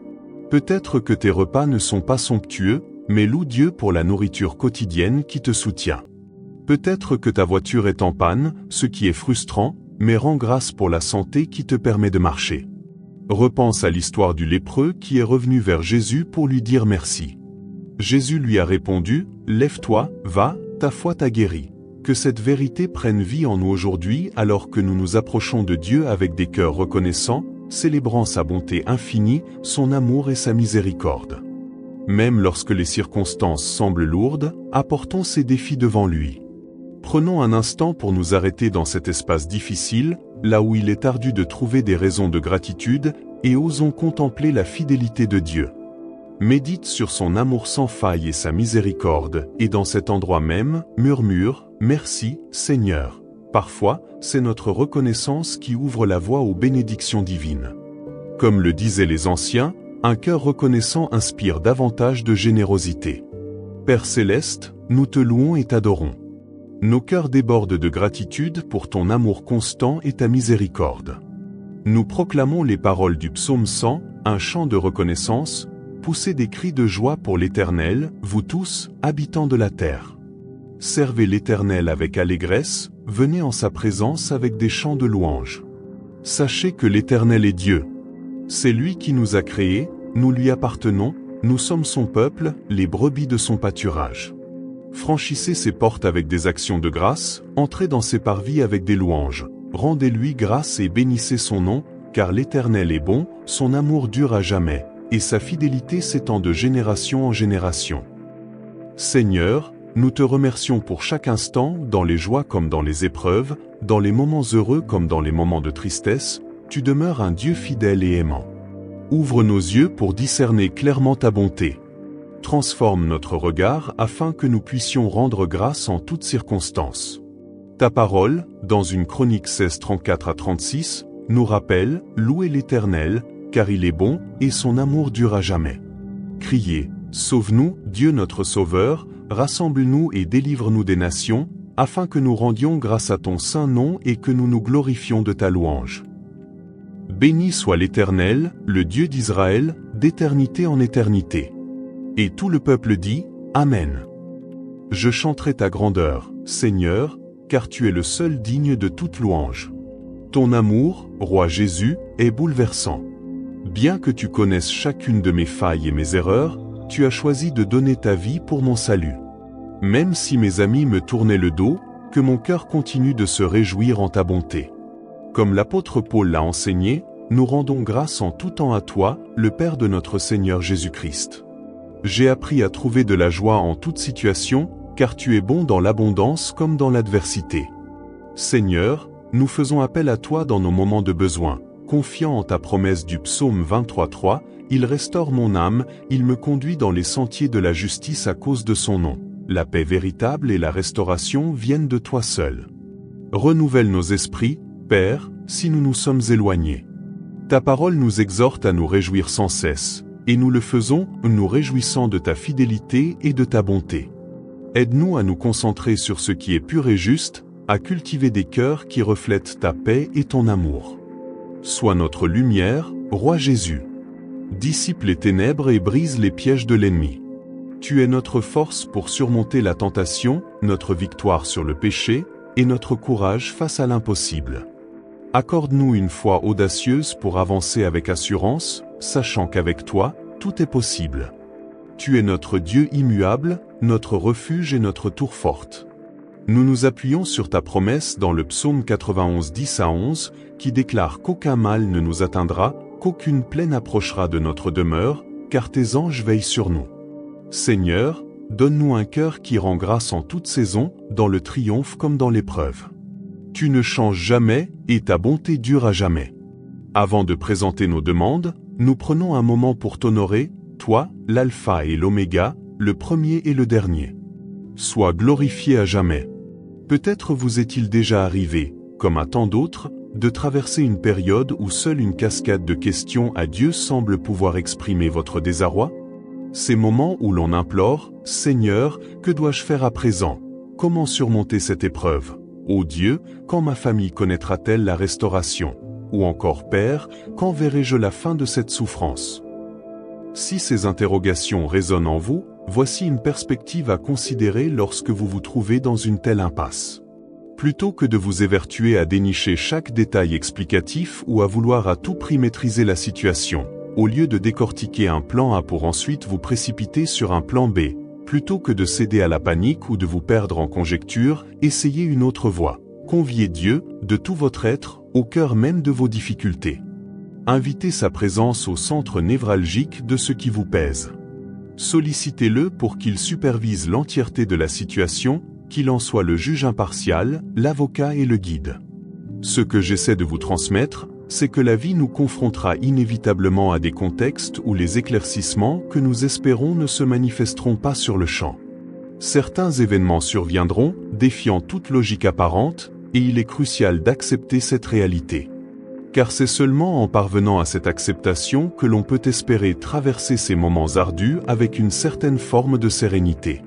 Peut-être que tes repas ne sont pas somptueux, mais loue Dieu pour la nourriture quotidienne qui te soutient. Peut-être que ta voiture est en panne, ce qui est frustrant, mais rends grâce pour la santé qui te permet de marcher. Repense à l'histoire du lépreux qui est revenu vers Jésus pour lui dire merci. Jésus lui a répondu, « Lève-toi, va, ta foi t'a guéri. » Que cette vérité prenne vie en nous aujourd'hui alors que nous nous approchons de Dieu avec des cœurs reconnaissants, célébrant sa bonté infinie, son amour et sa miséricorde. Même lorsque les circonstances semblent lourdes, apportons ces défis devant lui. Prenons un instant pour nous arrêter dans cet espace difficile, là où il est ardu de trouver des raisons de gratitude, et osons contempler la fidélité de Dieu. Médite sur son amour sans faille et sa miséricorde, et dans cet endroit même, murmure « Merci, Seigneur ». Parfois, c'est notre reconnaissance qui ouvre la voie aux bénédictions divines. Comme le disaient les anciens, un cœur reconnaissant inspire davantage de générosité. Père céleste, nous te louons et t'adorons. Nos cœurs débordent de gratitude pour ton amour constant et ta miséricorde. Nous proclamons les paroles du psaume 100, un chant de reconnaissance, poussez des cris de joie pour l'Éternel, vous tous, habitants de la terre. Servez l'Éternel avec allégresse, venez en sa présence avec des chants de louange. Sachez que l'Éternel est Dieu. C'est lui qui nous a créés, nous lui appartenons, nous sommes son peuple, les brebis de son pâturage. Franchissez ses portes avec des actions de grâce, entrez dans ses parvis avec des louanges. Rendez-lui grâce et bénissez son nom, car l'Éternel est bon, son amour dure à jamais, et sa fidélité s'étend de génération en génération. Seigneur, nous te remercions pour chaque instant, dans les joies comme dans les épreuves, dans les moments heureux comme dans les moments de tristesse, tu demeures un Dieu fidèle et aimant. Ouvre nos yeux pour discerner clairement ta bonté. Transforme notre regard afin que nous puissions rendre grâce en toutes circonstances. Ta parole, dans une chronique 16, 34 à 36, nous rappelle « Louez l'Éternel, car il est bon, et son amour dure à jamais. » Criez « Sauve-nous, Dieu notre Sauveur, rassemble-nous et délivre-nous des nations, afin que nous rendions grâce à ton saint nom et que nous nous glorifions de ta louange. » Béni soit l'Éternel, le Dieu d'Israël, d'éternité en éternité. Et tout le peuple dit « Amen. » Je chanterai ta grandeur, Seigneur, car tu es le seul digne de toute louange. Ton amour, Roi Jésus, est bouleversant. Bien que tu connaisses chacune de mes failles et mes erreurs, tu as choisi de donner ta vie pour mon salut. Même si mes amis me tournaient le dos, que mon cœur continue de se réjouir en ta bonté. Comme l'apôtre Paul l'a enseigné, nous rendons grâce en tout temps à toi, le Père de notre Seigneur Jésus-Christ. J'ai appris à trouver de la joie en toute situation, car tu es bon dans l'abondance comme dans l'adversité. Seigneur, nous faisons appel à toi dans nos moments de besoin, confiant en ta promesse du psaume 23:3, « Il restaure mon âme, il me conduit dans les sentiers de la justice à cause de son nom. La paix véritable et la restauration viennent de toi seul. Renouvelle nos esprits, Père, si nous nous sommes éloignés. Ta parole nous exhorte à nous réjouir sans cesse, et nous le faisons, nous réjouissant de ta fidélité et de ta bonté. Aide-nous à nous concentrer sur ce qui est pur et juste, à cultiver des cœurs qui reflètent ta paix et ton amour. Sois notre lumière, Roi Jésus. Dissipe les ténèbres et brise les pièges de l'ennemi. Tu es notre force pour surmonter la tentation, notre victoire sur le péché, et notre courage face à l'impossible. Accorde-nous une foi audacieuse pour avancer avec assurance, sachant qu'avec toi, tout est possible. Tu es notre Dieu immuable, notre refuge et notre tour forte. Nous nous appuyons sur ta promesse dans le psaume 91, 10 à 11, qui déclare qu'aucun mal ne nous atteindra, qu'aucune plaie n'approchera de notre demeure, car tes anges veillent sur nous. Seigneur, donne-nous un cœur qui rend grâce en toute saison, dans le triomphe comme dans l'épreuve. Tu ne changes jamais, et ta bonté dure à jamais. Avant de présenter nos demandes, nous prenons un moment pour t'honorer, toi, l'alpha et l'oméga, le premier et le dernier. Sois glorifié à jamais. Peut-être vous est-il déjà arrivé, comme à tant d'autres, de traverser une période où seule une cascade de questions à Dieu semble pouvoir exprimer votre désarroi? Ces moments où l'on implore, « Seigneur, que dois-je faire à présent? Comment surmonter cette épreuve? Ô Dieu, quand ma famille connaîtra-t-elle la restauration? Ou encore, Père, quand verrai-je la fin de cette souffrance ?» Si ces interrogations résonnent en vous, voici une perspective à considérer lorsque vous vous trouvez dans une telle impasse. Plutôt que de vous évertuer à dénicher chaque détail explicatif ou à vouloir à tout prix maîtriser la situation, au lieu de décortiquer un plan A pour ensuite vous précipiter sur un plan B, plutôt que de céder à la panique ou de vous perdre en conjectures, essayez une autre voie. Conviez Dieu, de tout votre être, au cœur même de vos difficultés. Invitez sa présence au centre névralgique de ce qui vous pèse. Sollicitez-le pour qu'il supervise l'entièreté de la situation, qu'il en soit le juge impartial, l'avocat et le guide. Ce que j'essaie de vous transmettre, c'est que la vie nous confrontera inévitablement à des contextes où les éclaircissements que nous espérons ne se manifesteront pas sur le champ. Certains événements surviendront, défiant toute logique apparente, et il est crucial d'accepter cette réalité. Car c'est seulement en parvenant à cette acceptation que l'on peut espérer traverser ces moments ardus avec une certaine forme de sérénité.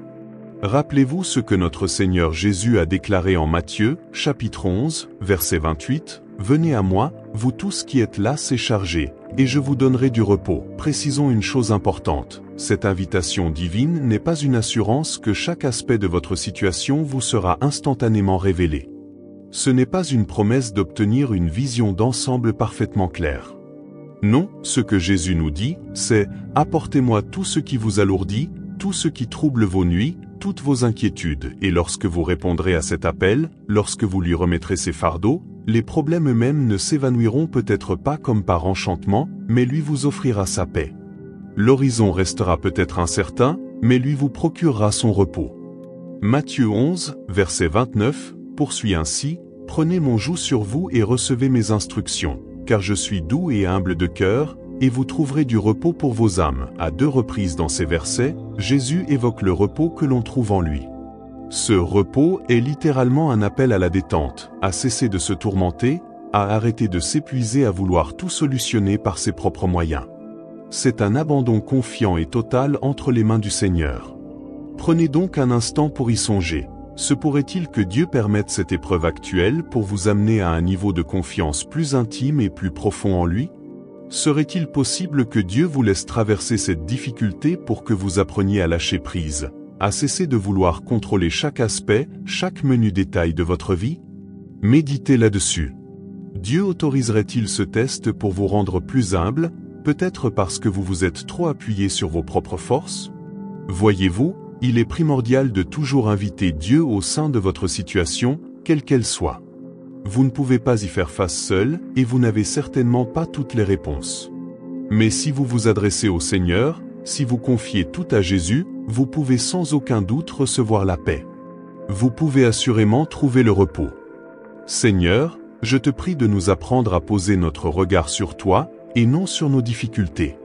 Rappelez-vous ce que notre Seigneur Jésus a déclaré en Matthieu, chapitre 11, verset 28, « Venez à moi, vous tous qui êtes las et chargés, et je vous donnerai du repos. » Précisons une chose importante, cette invitation divine n'est pas une assurance que chaque aspect de votre situation vous sera instantanément révélé. Ce n'est pas une promesse d'obtenir une vision d'ensemble parfaitement claire. Non, ce que Jésus nous dit, c'est « Apportez-moi tout ce qui vous alourdit, tout ce qui trouble vos nuits, toutes vos inquiétudes, et lorsque vous répondrez à cet appel, lorsque vous lui remettrez ses fardeaux, les problèmes eux-mêmes ne s'évanouiront peut-être pas comme par enchantement, mais lui vous offrira sa paix. L'horizon restera peut-être incertain, mais lui vous procurera son repos. » Matthieu 11, verset 29, poursuit ainsi, « Prenez mon joug sur vous et recevez mes instructions, car je suis doux et humble de cœur, et vous trouverez du repos pour vos âmes. » À 2 reprises dans ces versets, Jésus évoque le repos que l'on trouve en lui. Ce repos est littéralement un appel à la détente, à cesser de se tourmenter, à arrêter de s'épuiser à vouloir tout solutionner par ses propres moyens. C'est un abandon confiant et total entre les mains du Seigneur. Prenez donc un instant pour y songer. Se pourrait-il que Dieu permette cette épreuve actuelle pour vous amener à un niveau de confiance plus intime et plus profond en lui? Serait-il possible que Dieu vous laisse traverser cette difficulté pour que vous appreniez à lâcher prise, à cesser de vouloir contrôler chaque aspect, chaque menu détail de votre vie? Méditez là-dessus. Dieu autoriserait-il ce test pour vous rendre plus humble, peut-être parce que vous vous êtes trop appuyé sur vos propres forces? Voyez-vous, il est primordial de toujours inviter Dieu au sein de votre situation, quelle qu'elle soit. Vous ne pouvez pas y faire face seul, et vous n'avez certainement pas toutes les réponses. Mais si vous vous adressez au Seigneur, si vous confiez tout à Jésus, vous pouvez sans aucun doute recevoir la paix. Vous pouvez assurément trouver le repos. Seigneur, je te prie de nous apprendre à poser notre regard sur toi, et non sur nos difficultés.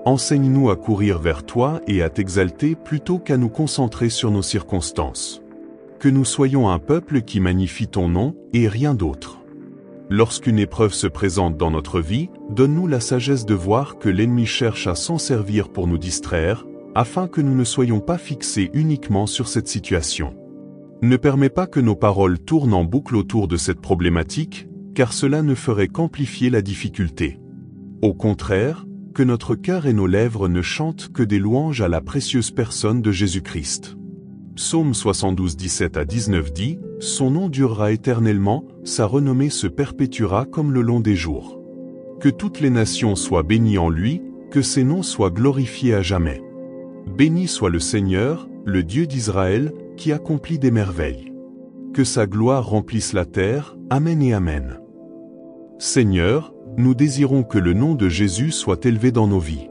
Enseigne-nous à courir vers toi et à t'exalter plutôt qu'à nous concentrer sur nos circonstances. Que nous soyons un peuple qui magnifie ton nom, et rien d'autre. Lorsqu'une épreuve se présente dans notre vie, donne-nous la sagesse de voir que l'ennemi cherche à s'en servir pour nous distraire, afin que nous ne soyons pas fixés uniquement sur cette situation. Ne permets pas que nos paroles tournent en boucle autour de cette problématique, car cela ne ferait qu'amplifier la difficulté. Au contraire, que notre cœur et nos lèvres ne chantent que des louanges à la précieuse personne de Jésus-Christ. Psaume 72, 17 à 19 dit, « Son nom durera éternellement, sa renommée se perpétuera comme le long des jours. Que toutes les nations soient bénies en lui, que ses noms soient glorifiés à jamais. Béni soit le Seigneur, le Dieu d'Israël, qui accomplit des merveilles. Que sa gloire remplisse la terre, Amen et Amen. » Seigneur, nous désirons que le nom de Jésus soit élevé dans nos vies.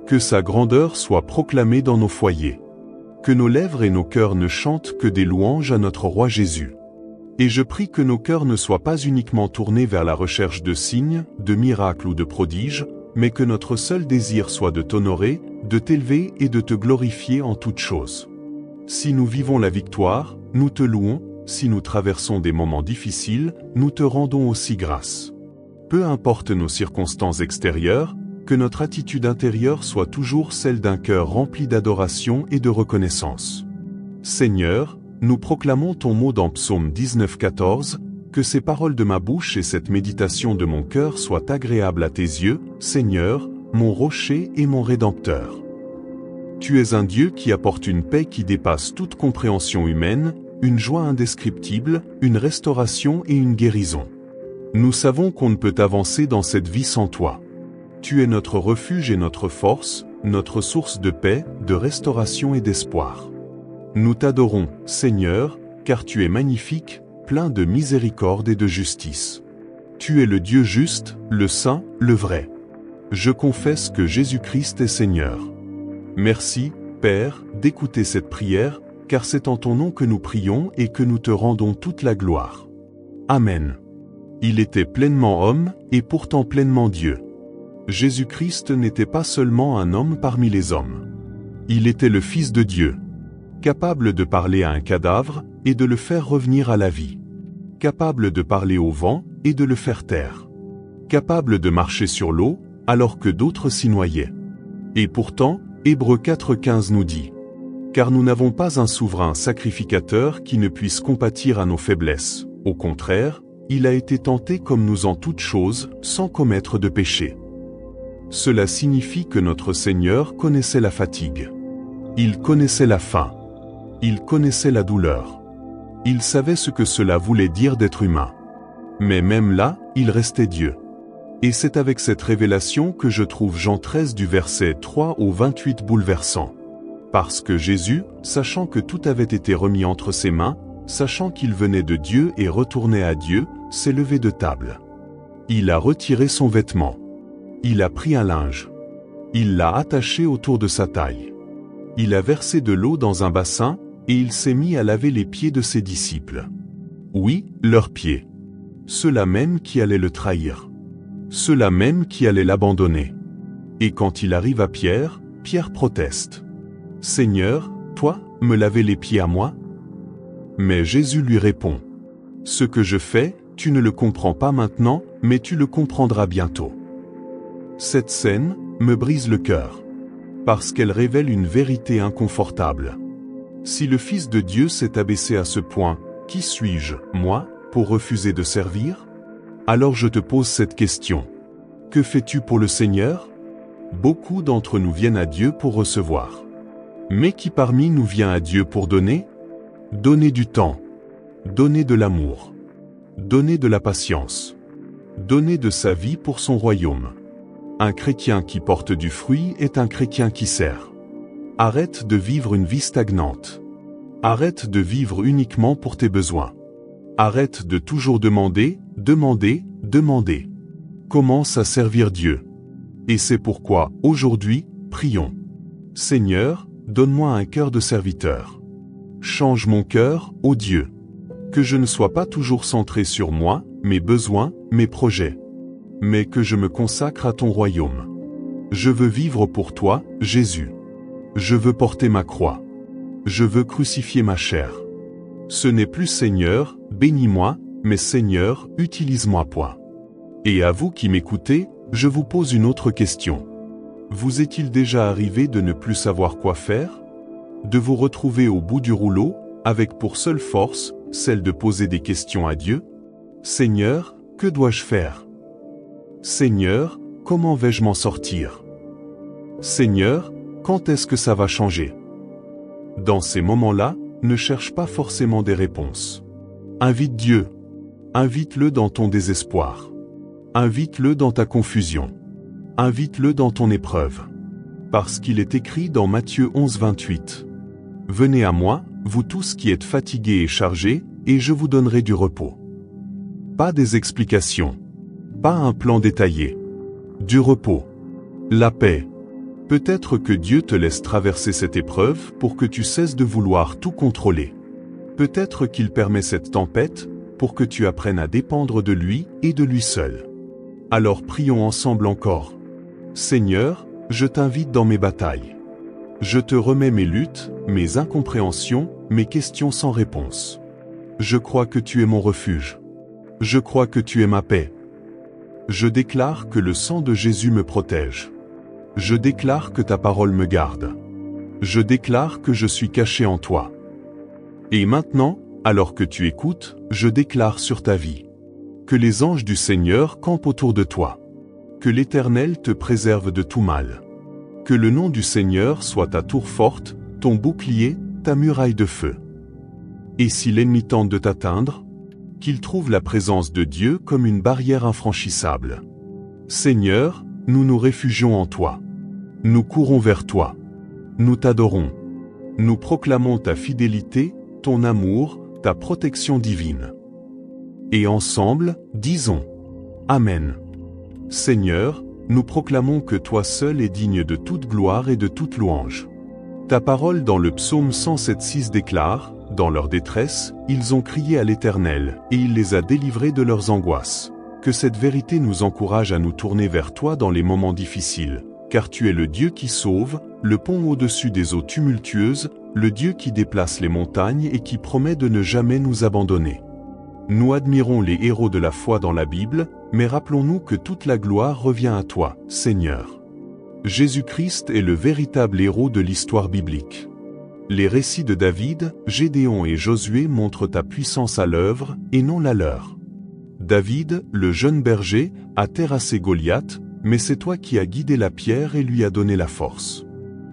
Que sa grandeur soit proclamée dans nos foyers. Que nos lèvres et nos cœurs ne chantent que des louanges à notre roi Jésus. Et je prie que nos cœurs ne soient pas uniquement tournés vers la recherche de signes, de miracles ou de prodiges, mais que notre seul désir soit de t'honorer, de t'élever et de te glorifier en toutes choses. Si nous vivons la victoire, nous te louons, si nous traversons des moments difficiles, nous te rendons aussi grâce. Peu importe nos circonstances extérieures, que notre attitude intérieure soit toujours celle d'un cœur rempli d'adoration et de reconnaissance. Seigneur, nous proclamons ton mot dans Psaume 19,14, que ces paroles de ma bouche et cette méditation de mon cœur soient agréables à tes yeux, Seigneur, mon rocher et mon rédempteur. Tu es un Dieu qui apporte une paix qui dépasse toute compréhension humaine, une joie indescriptible, une restauration et une guérison. Nous savons qu'on ne peut avancer dans cette vie sans toi. Tu es notre refuge et notre force, notre source de paix, de restauration et d'espoir. Nous t'adorons, Seigneur, car tu es magnifique, plein de miséricorde et de justice. Tu es le Dieu juste, le saint, le vrai. Je confesse que Jésus-Christ est Seigneur. Merci, Père, d'écouter cette prière, car c'est en ton nom que nous prions et que nous te rendons toute la gloire. Amen. Il était pleinement homme, et pourtant pleinement Dieu. Jésus-Christ n'était pas seulement un homme parmi les hommes. Il était le Fils de Dieu. Capable de parler à un cadavre, et de le faire revenir à la vie. Capable de parler au vent, et de le faire taire. Capable de marcher sur l'eau, alors que d'autres s'y noyaient. Et pourtant, Hébreux 4,15 nous dit « Car nous n'avons pas un souverain sacrificateur qui ne puisse compatir à nos faiblesses. Au contraire, il a été tenté comme nous en toutes choses, sans commettre de péché. » Cela signifie que notre Seigneur connaissait la fatigue. Il connaissait la faim. Il connaissait la douleur. Il savait ce que cela voulait dire d'être humain. Mais même là, il restait Dieu. Et c'est avec cette révélation que je trouve Jean 13 du verset 3 au 28 bouleversant. Parce que Jésus, sachant que tout avait été remis entre ses mains, sachant qu'il venait de Dieu et retournait à Dieu, s'est levé de table. Il a retiré son vêtement. Il a pris un linge. Il l'a attaché autour de sa taille. Il a versé de l'eau dans un bassin, et il s'est mis à laver les pieds de ses disciples. Oui, leurs pieds. Ceux-là même qui allaient le trahir. Ceux-là même qui allaient l'abandonner. Et quand il arrive à Pierre, Pierre proteste. « Seigneur, toi, me laver les pieds à moi ?» Mais Jésus lui répond. « Ce que je fais, tu ne le comprends pas maintenant, mais tu le comprendras bientôt. » Cette scène me brise le cœur. Parce qu'elle révèle une vérité inconfortable. Si le Fils de Dieu s'est abaissé à ce point, qui suis-je, moi, pour refuser de servir? Alors je te pose cette question. Que fais-tu pour le Seigneur? Beaucoup d'entre nous viennent à Dieu pour recevoir. Mais qui parmi nous vient à Dieu pour donner? Donner du temps. Donner de l'amour. Donner de la patience. Donner de sa vie pour son royaume. Un chrétien qui porte du fruit est un chrétien qui sert. Arrête de vivre une vie stagnante. Arrête de vivre uniquement pour tes besoins. Arrête de toujours demander, demander, demander. Commence à servir Dieu. Et c'est pourquoi, aujourd'hui, prions. Seigneur, donne-moi un cœur de serviteur. Change mon cœur, ô Dieu. Que je ne sois pas toujours centré sur moi, mes besoins, mes projets. Mais que je me consacre à ton royaume. Je veux vivre pour toi, Jésus. Je veux porter ma croix. Je veux crucifier ma chair. Ce n'est plus Seigneur, bénis-moi, mais Seigneur, utilise-moi point. Et à vous qui m'écoutez, je vous pose une autre question. Vous est-il déjà arrivé de ne plus savoir quoi faire? De vous retrouver au bout du rouleau, avec pour seule force, celle de poser des questions à Dieu? Seigneur, que dois-je faire? Seigneur, comment vais-je m'en sortir? Seigneur, quand est-ce que ça va changer? Dans ces moments-là, ne cherche pas forcément des réponses. Invite Dieu. Invite-le dans ton désespoir. Invite-le dans ta confusion. Invite-le dans ton épreuve. Parce qu'il est écrit dans Matthieu 11, 28. « Venez à moi, vous tous qui êtes fatigués et chargés, et je vous donnerai du repos. » Pas des explications. Pas un plan détaillé. Du repos. La paix. Peut-être que Dieu te laisse traverser cette épreuve pour que tu cesses de vouloir tout contrôler. Peut-être qu'il permet cette tempête pour que tu apprennes à dépendre de lui et de lui seul. Alors prions ensemble encore. Seigneur, je t'invite dans mes batailles. Je te remets mes luttes, mes incompréhensions, mes questions sans réponse. Je crois que tu es mon refuge. Je crois que tu es ma paix. Je déclare que le sang de Jésus me protège. Je déclare que ta parole me garde. Je déclare que je suis caché en toi. Et maintenant, alors que tu écoutes, je déclare sur ta vie. Que les anges du Seigneur campent autour de toi. Que l'Éternel te préserve de tout mal. Que le nom du Seigneur soit ta tour forte, ton bouclier, ta muraille de feu. Et si l'ennemi tente de t'atteindre, qu'il trouve la présence de Dieu comme une barrière infranchissable. Seigneur, nous nous réfugions en toi. Nous courons vers toi. Nous t'adorons. Nous proclamons ta fidélité, ton amour, ta protection divine. Et ensemble, disons Amen. Seigneur, nous proclamons que toi seul es digne de toute gloire et de toute louange. Ta parole dans le psaume 107,6 déclare, dans leur détresse, ils ont crié à l'Éternel, et il les a délivrés de leurs angoisses. Que cette vérité nous encourage à nous tourner vers toi dans les moments difficiles, car tu es le Dieu qui sauve, le pont au-dessus des eaux tumultueuses, le Dieu qui déplace les montagnes et qui promet de ne jamais nous abandonner. Nous admirons les héros de la foi dans la Bible, mais rappelons-nous que toute la gloire revient à toi, Seigneur. Jésus-Christ est le véritable héros de l'histoire biblique. Les récits de David, Gédéon et Josué montrent ta puissance à l'œuvre, et non la leur. David, le jeune berger, a terrassé Goliath, mais c'est toi qui as guidé la pierre et lui as donné la force.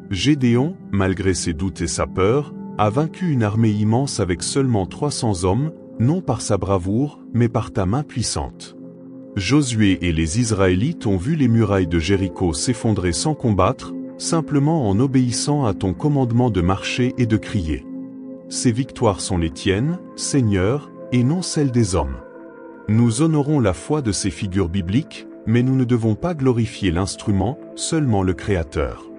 Gédéon, malgré ses doutes et sa peur, a vaincu une armée immense avec seulement 300 hommes, non par sa bravoure, mais par ta main puissante. Josué et les Israélites ont vu les murailles de Jéricho s'effondrer sans combattre, simplement en obéissant à ton commandement de marcher et de crier. Ces victoires sont les tiennes, Seigneur, et non celles des hommes. Nous honorons la foi de ces figures bibliques, mais nous ne devons pas glorifier l'instrument, seulement le Créateur.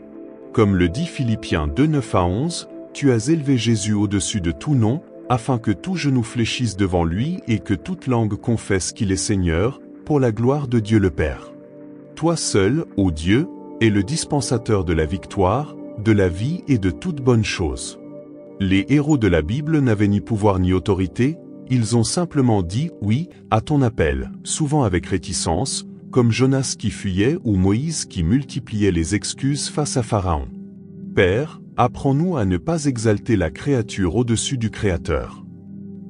Comme le dit Philippiens 2:9-11, tu as élevé Jésus au-dessus de tout nom, afin que tout genou fléchisse devant lui et que toute langue confesse qu'il est Seigneur, pour la gloire de Dieu le Père. Toi seul, ô Dieu, es le dispensateur de la victoire, de la vie et de toute bonne chose. Les héros de la Bible n'avaient ni pouvoir ni autorité, ils ont simplement dit « oui » à ton appel, souvent avec réticence, comme Jonas qui fuyait ou Moïse qui multipliait les excuses face à Pharaon. Père, apprends-nous à ne pas exalter la créature au-dessus du Créateur.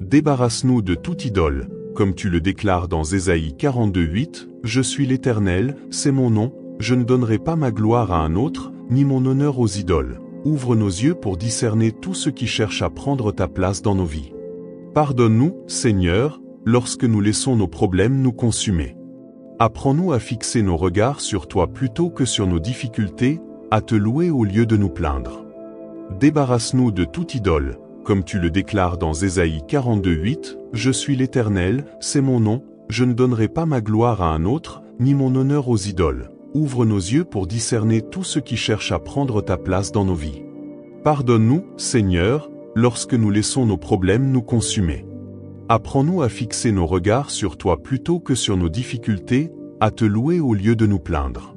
Débarrasse-nous de toute idole, comme tu le déclares dans Ésaïe 42:8, « Je suis l'Éternel, c'est mon nom, je ne donnerai pas ma gloire à un autre, ni mon honneur aux idoles. Ouvre nos yeux pour discerner tout ce qui cherche à prendre ta place dans nos vies. Pardonne-nous, Seigneur, lorsque nous laissons nos problèmes nous consumer. Apprends-nous à fixer nos regards sur toi plutôt que sur nos difficultés, à te louer au lieu de nous plaindre. Débarrasse-nous de toute idole, comme tu le déclares dans Ésaïe 42:8, « Je suis l'Éternel, c'est mon nom, je ne donnerai pas ma gloire à un autre, ni mon honneur aux idoles. Ouvre nos yeux pour discerner tout ce qui cherche à prendre ta place dans nos vies. Pardonne-nous, Seigneur, lorsque nous laissons nos problèmes nous consumer. Apprends-nous à fixer nos regards sur toi plutôt que sur nos difficultés, à te louer au lieu de nous plaindre.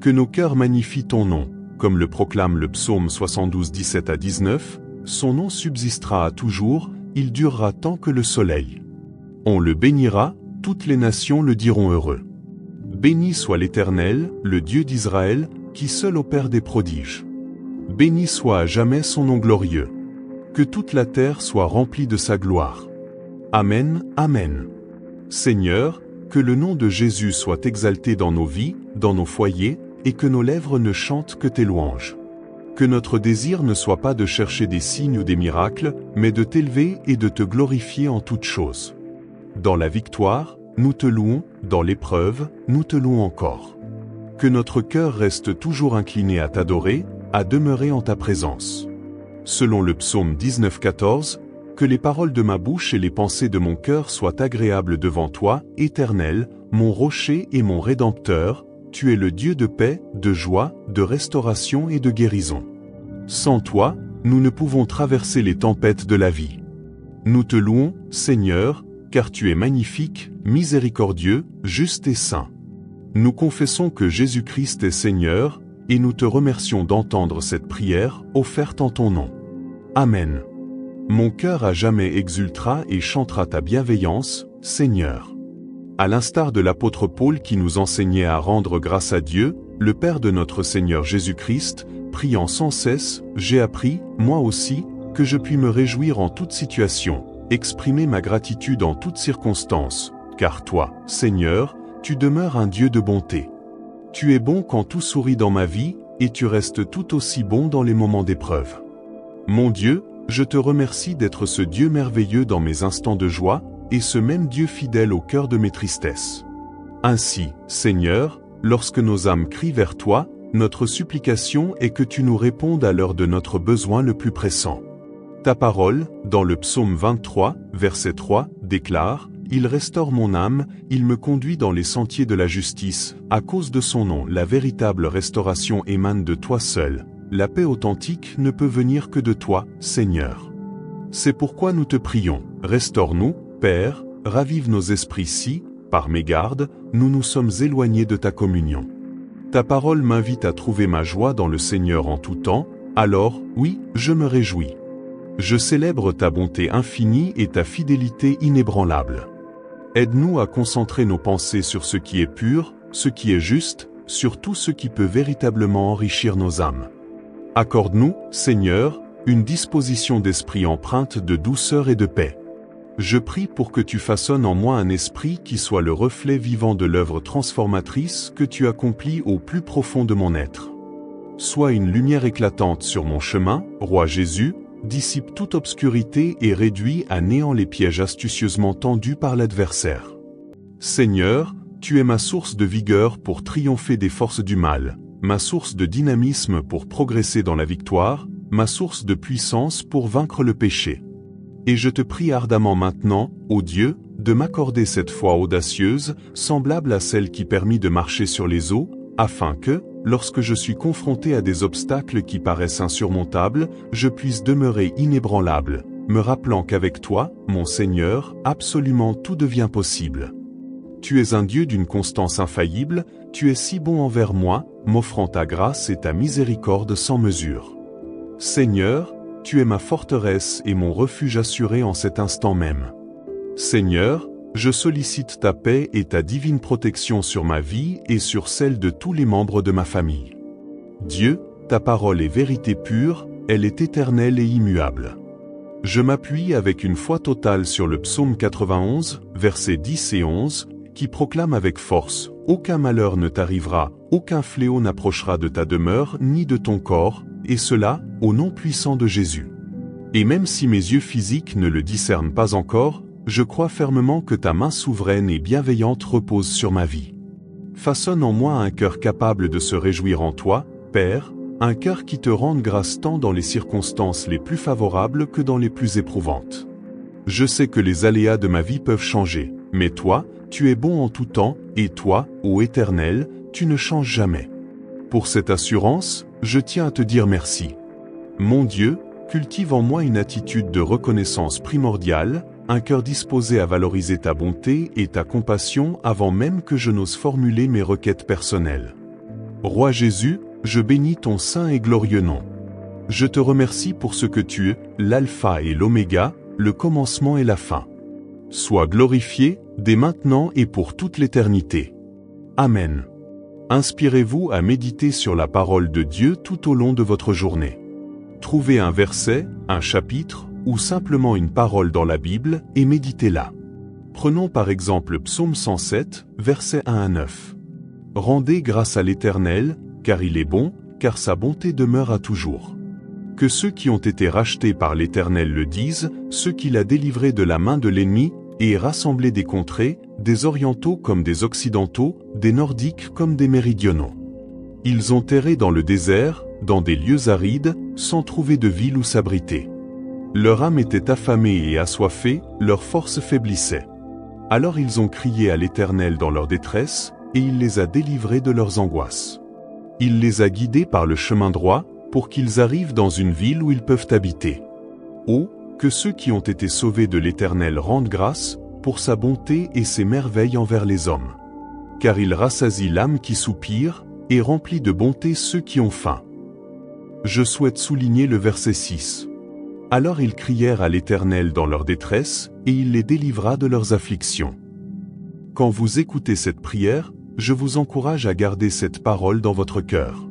Que nos cœurs magnifient ton nom, comme le proclame le psaume 72:17-19, son nom subsistera à toujours, il durera tant que le soleil. On le bénira, toutes les nations le diront heureux. Béni soit l'Éternel, le Dieu d'Israël, qui seul opère des prodiges. Béni soit à jamais son nom glorieux. Que toute la terre soit remplie de sa gloire. Amen, Amen. Seigneur, que le nom de Jésus soit exalté dans nos vies, dans nos foyers, et que nos lèvres ne chantent que tes louanges. Que notre désir ne soit pas de chercher des signes ou des miracles, mais de t'élever et de te glorifier en toutes choses. Dans la victoire, nous te louons, dans l'épreuve, nous te louons encore. Que notre cœur reste toujours incliné à t'adorer, à demeurer en ta présence. Selon le psaume 19:14, que les paroles de ma bouche et les pensées de mon cœur soient agréables devant toi, Éternel, mon rocher et mon rédempteur, tu es le Dieu de paix, de joie, de restauration et de guérison. Sans toi, nous ne pouvons traverser les tempêtes de la vie. Nous te louons, Seigneur, car tu es magnifique, miséricordieux, juste et saint. Nous confessons que Jésus-Christ est Seigneur, et nous te remercions d'entendre cette prière offerte en ton nom. Amen. Mon cœur à jamais exultera et chantera ta bienveillance, Seigneur. À l'instar de l'apôtre Paul qui nous enseignait à rendre grâce à Dieu, le Père de notre Seigneur Jésus-Christ, priant sans cesse, j'ai appris, moi aussi, que je puis me réjouir en toute situation, exprimer ma gratitude en toutes circonstances, car toi, Seigneur, tu demeures un Dieu de bonté. Tu es bon quand tout sourit dans ma vie, et tu restes tout aussi bon dans les moments d'épreuve. Mon Dieu, je te remercie d'être ce Dieu merveilleux dans mes instants de joie, et ce même Dieu fidèle au cœur de mes tristesses. Ainsi, Seigneur, lorsque nos âmes crient vers toi, notre supplication est que tu nous répondes à l'heure de notre besoin le plus pressant. Ta parole, dans le psaume 23, verset 3, déclare « Il restaure mon âme, il me conduit dans les sentiers de la justice, à cause de son nom. La véritable restauration émane de toi seul. La paix authentique ne peut venir que de toi, Seigneur. C'est pourquoi nous te prions, restaure-nous, Père, ravive nos esprits si, par mégarde, nous nous sommes éloignés de ta communion. Ta parole m'invite à trouver ma joie dans le Seigneur en tout temps, alors, oui, je me réjouis. Je célèbre ta bonté infinie et ta fidélité inébranlable. Aide-nous à concentrer nos pensées sur ce qui est pur, ce qui est juste, sur tout ce qui peut véritablement enrichir nos âmes. Accorde-nous, Seigneur, une disposition d'esprit empreinte de douceur et de paix. Je prie pour que tu façonnes en moi un esprit qui soit le reflet vivant de l'œuvre transformatrice que tu accomplis au plus profond de mon être. Sois une lumière éclatante sur mon chemin, Roi Jésus, dissipe toute obscurité et réduis à néant les pièges astucieusement tendus par l'adversaire. Seigneur, tu es ma source de vigueur pour triompher des forces du mal, ma source de dynamisme pour progresser dans la victoire, ma source de puissance pour vaincre le péché. Et je te prie ardemment maintenant, ô Dieu, de m'accorder cette foi audacieuse, semblable à celle qui permit de marcher sur les eaux, afin que, lorsque je suis confronté à des obstacles qui paraissent insurmontables, je puisse demeurer inébranlable, me rappelant qu'avec toi, mon Seigneur, absolument tout devient possible. Tu es un Dieu d'une constance infaillible, tu es si bon envers moi, m'offrant ta grâce et ta miséricorde sans mesure. Seigneur, tu es ma forteresse et mon refuge assuré en cet instant même. Seigneur, je sollicite ta paix et ta divine protection sur ma vie et sur celle de tous les membres de ma famille. Dieu, ta parole est vérité pure, elle est éternelle et immuable. Je m'appuie avec une foi totale sur le psaume 91, versets 10 et 11, qui proclame avec force « Aucun malheur ne t'arrivera, aucun fléau n'approchera de ta demeure ni de ton corps, et cela, au nom puissant de Jésus. » Et même si mes yeux physiques ne le discernent pas encore, je crois fermement que ta main souveraine et bienveillante repose sur ma vie. Façonne en moi un cœur capable de se réjouir en toi, Père, un cœur qui te rende grâce tant dans les circonstances les plus favorables que dans les plus éprouvantes. Je sais que les aléas de ma vie peuvent changer, mais toi, tu es bon en tout temps, et toi, ô Éternel, tu ne changes jamais. Pour cette assurance, je tiens à te dire merci. Mon Dieu, cultive en moi une attitude de reconnaissance primordiale, un cœur disposé à valoriser ta bonté et ta compassion avant même que je n'ose formuler mes requêtes personnelles. Roi Jésus, je bénis ton saint et glorieux nom. Je te remercie pour ce que tu es, l'alpha et l'oméga, le commencement et la fin. Sois glorifié, dès maintenant et pour toute l'éternité. Amen. Inspirez-vous à méditer sur la parole de Dieu tout au long de votre journée. Trouvez un verset, un chapitre, ou simplement une parole dans la Bible et méditez-la. Prenons par exemple Psaume 107, versets 1 à 9. Rendez grâce à l'Éternel, car il est bon, car sa bonté demeure à toujours. Que ceux qui ont été rachetés par l'Éternel le disent, ceux qu'il a délivrés de la main de l'ennemi, et rassemblés des contrées, des orientaux comme des occidentaux, des nordiques comme des méridionaux. Ils ont erré dans le désert, dans des lieux arides, sans trouver de ville où s'abriter. Leur âme était affamée et assoiffée, leur force faiblissait. Alors ils ont crié à l'Éternel dans leur détresse, et il les a délivrés de leurs angoisses. Il les a guidés par le chemin droit, pour qu'ils arrivent dans une ville où ils peuvent habiter. Oh, que ceux qui ont été sauvés de l'Éternel rendent grâce, pour sa bonté et ses merveilles envers les hommes. car il rassasie l'âme qui soupire, et remplit de bonté ceux qui ont faim. Je souhaite souligner le verset 6. Alors ils crièrent à l'Éternel dans leur détresse, et il les délivra de leurs afflictions. Quand vous écoutez cette prière, je vous encourage à garder cette parole dans votre cœur.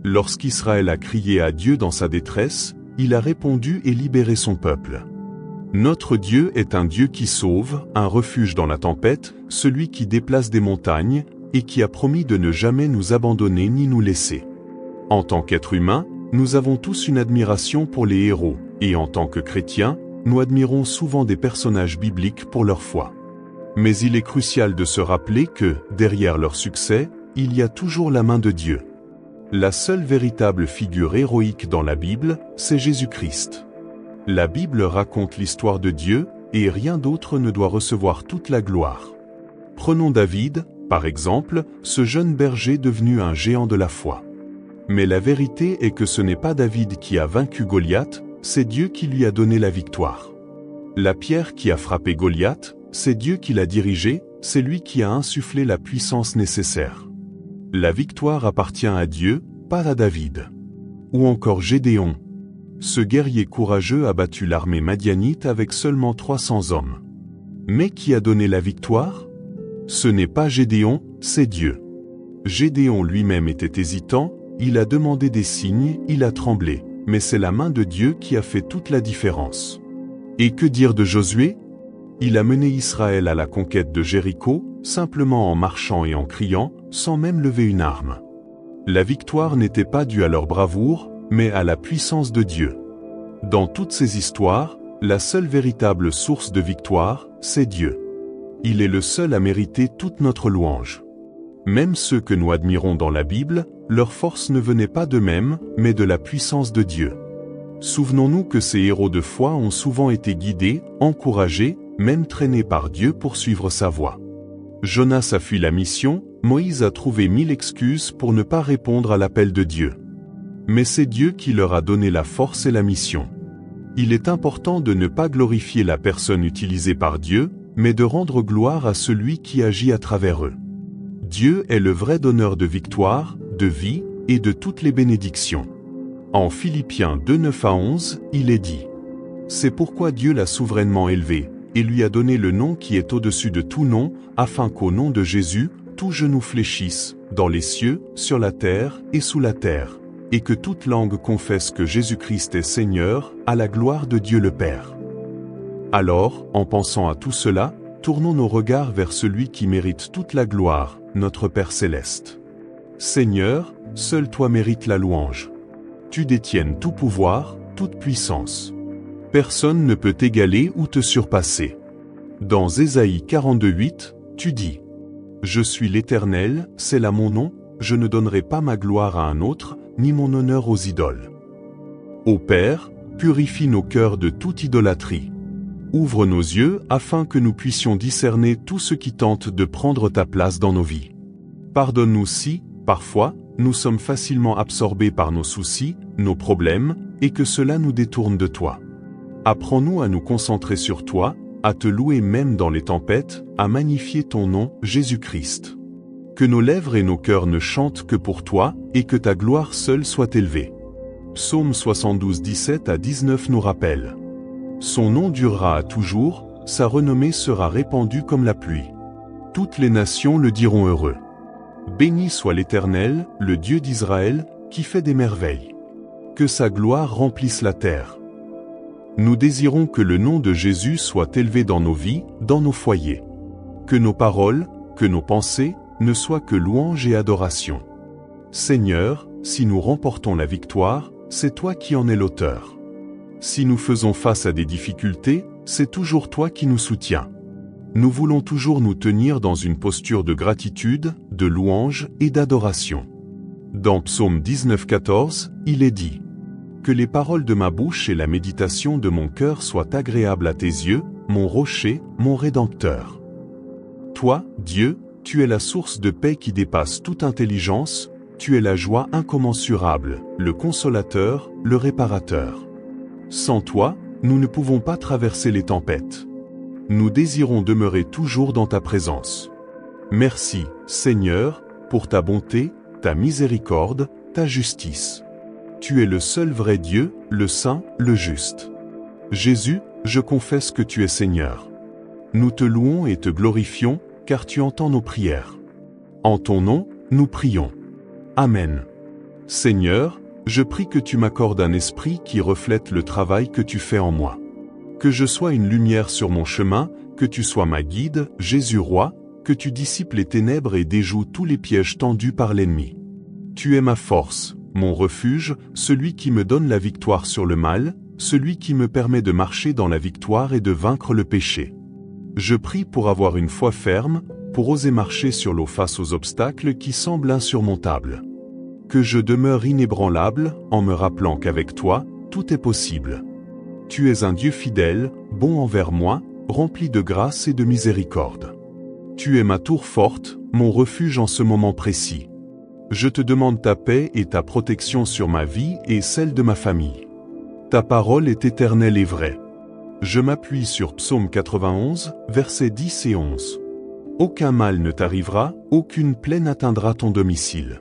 Lorsqu'Israël a crié à Dieu dans sa détresse, il a répondu et libéré son peuple. Notre Dieu est un Dieu qui sauve, un refuge dans la tempête, celui qui déplace des montagnes, et qui a promis de ne jamais nous abandonner ni nous laisser. En tant qu'être humain, nous avons tous une admiration pour les héros, et en tant que chrétiens, nous admirons souvent des personnages bibliques pour leur foi. Mais il est crucial de se rappeler que, derrière leur succès, il y a toujours la main de Dieu. La seule véritable figure héroïque dans la Bible, c'est Jésus-Christ. La Bible raconte l'histoire de Dieu, et rien d'autre ne doit recevoir toute la gloire. Prenons David, par exemple, ce jeune berger devenu un géant de la foi. Mais la vérité est que ce n'est pas David qui a vaincu Goliath, c'est Dieu qui lui a donné la victoire. La pierre qui a frappé Goliath, c'est Dieu qui l'a dirigée, c'est lui qui a insufflé la puissance nécessaire. La victoire appartient à Dieu, pas à David. Ou encore Gédéon. Ce guerrier courageux a battu l'armée madianite avec seulement 300 hommes. Mais qui a donné la victoire? Ce n'est pas Gédéon, c'est Dieu. Gédéon lui-même était hésitant, il a demandé des signes, il a tremblé, mais c'est la main de Dieu qui a fait toute la différence. Et que dire de Josué? Il a mené Israël à la conquête de Jéricho, simplement en marchant et en criant, sans même lever une arme. La victoire n'était pas due à leur bravoure, mais à la puissance de Dieu. Dans toutes ces histoires, la seule véritable source de victoire, c'est Dieu. Il est le seul à mériter toute notre louange. Même ceux que nous admirons dans la Bible, leur force ne venait pas d'eux-mêmes, mais de la puissance de Dieu. Souvenons-nous que ces héros de foi ont souvent été guidés, encouragés, même traînés par Dieu pour suivre sa voie. Jonas a fui la mission, Moïse a trouvé 1000 excuses pour ne pas répondre à l'appel de Dieu. Mais c'est Dieu qui leur a donné la force et la mission. Il est important de ne pas glorifier la personne utilisée par Dieu, mais de rendre gloire à celui qui agit à travers eux. Dieu est le vrai donneur de victoire, de vie, et de toutes les bénédictions. En Philippiens 2, 9 à 11, il est dit: C'est pourquoi Dieu l'a souverainement élevé, et lui a donné le nom qui est au-dessus de tout nom, afin qu'au nom de Jésus, tout genou fléchisse, dans les cieux, sur la terre et sous la terre, et que toute langue confesse que Jésus-Christ est Seigneur, à la gloire de Dieu le Père. Alors, en pensant à tout cela, tournons nos regards vers celui qui mérite toute la gloire, notre Père céleste. Seigneur, seul toi mérites la louange. Tu détiennes tout pouvoir, toute puissance. Personne ne peut t'égaler ou te surpasser. Dans Ésaïe 42:8, tu dis: Je suis l'Éternel, c'est là mon nom, je ne donnerai pas ma gloire à un autre, ni mon honneur aux idoles. Ô Père, purifie nos cœurs de toute idolâtrie. Ouvre nos yeux afin que nous puissions discerner tout ce qui tente de prendre ta place dans nos vies. Pardonne-nous si, parfois, nous sommes facilement absorbés par nos soucis, nos problèmes, et que cela nous détourne de toi. Apprends-nous à nous concentrer sur toi, à te louer même dans les tempêtes, à magnifier ton nom, Jésus-Christ. Que nos lèvres et nos cœurs ne chantent que pour toi, et que ta gloire seule soit élevée. Psaume 72, 17 à 19 nous rappelle: Son nom durera à toujours, sa renommée sera répandue comme la pluie. Toutes les nations le diront heureux. Béni soit l'Éternel, le Dieu d'Israël, qui fait des merveilles. Que sa gloire remplisse la terre. Nous désirons que le nom de Jésus soit élevé dans nos vies, dans nos foyers. Que nos paroles, que nos pensées, ne soient que louange et adoration. Seigneur, si nous remportons la victoire, c'est toi qui en es l'auteur. Si nous faisons face à des difficultés, c'est toujours toi qui nous soutiens. Nous voulons toujours nous tenir dans une posture de gratitude, de louange et d'adoration. Dans Psaume 19,14, il est dit: Que les paroles de ma bouche et la méditation de mon cœur soient agréables à tes yeux, mon rocher, mon rédempteur. Toi, Dieu, tu es la source de paix qui dépasse toute intelligence, tu es la joie incommensurable, le consolateur, le réparateur. Sans toi, nous ne pouvons pas traverser les tempêtes. Nous désirons demeurer toujours dans ta présence. Merci, Seigneur, pour ta bonté, ta miséricorde, ta justice. Tu es le seul vrai Dieu, le saint, le juste. Jésus, je confesse que tu es Seigneur. Nous te louons et te glorifions, car tu entends nos prières. En ton nom, nous prions. Amen. Seigneur, je prie que tu m'accordes un esprit qui reflète le travail que tu fais en moi. Que je sois une lumière sur mon chemin, que tu sois ma guide, Jésus roi, que tu dissipes les ténèbres et déjoues tous les pièges tendus par l'ennemi. Tu es ma force, mon refuge, celui qui me donne la victoire sur le mal, celui qui me permet de marcher dans la victoire et de vaincre le péché. Je prie pour avoir une foi ferme, pour oser marcher sur l'eau face aux obstacles qui semblent insurmontables. Que je demeure inébranlable, en me rappelant qu'avec toi, tout est possible. Tu es un Dieu fidèle, bon envers moi, rempli de grâce et de miséricorde. Tu es ma tour forte, mon refuge en ce moment précis. Je te demande ta paix et ta protection sur ma vie et celle de ma famille. Ta parole est éternelle et vraie. Je m'appuie sur Psaume 91, versets 10 et 11. Aucun mal ne t'arrivera, aucune plaie n'atteindra ton domicile.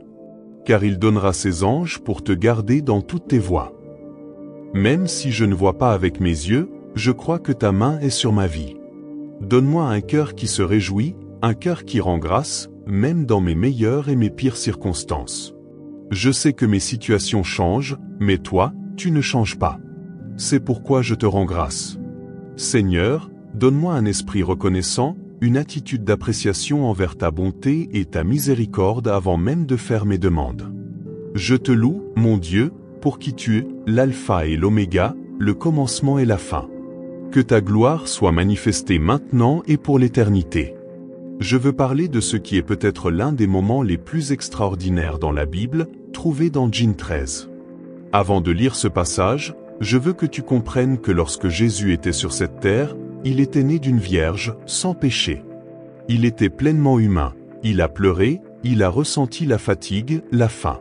Car il donnera ses anges pour te garder dans toutes tes voies. Même si je ne vois pas avec mes yeux, je crois que ta main est sur ma vie. Donne-moi un cœur qui se réjouit, un cœur qui rend grâce, même dans mes meilleures et mes pires circonstances. Je sais que mes situations changent, mais toi, tu ne changes pas. C'est pourquoi je te rends grâce. Seigneur, donne-moi un esprit reconnaissant, une attitude d'appréciation envers ta bonté et ta miséricorde avant même de faire mes demandes. Je te loue, mon Dieu, pour qui tu es, l'alpha et l'oméga, le commencement et la fin. Que ta gloire soit manifestée maintenant et pour l'éternité. Je veux parler de ce qui est peut-être l'un des moments les plus extraordinaires dans la Bible, trouvé dans Jean 13. Avant de lire ce passage, je veux que tu comprennes que lorsque Jésus était sur cette terre, il était né d'une vierge, sans péché. Il était pleinement humain, il a pleuré, il a ressenti la fatigue, la faim.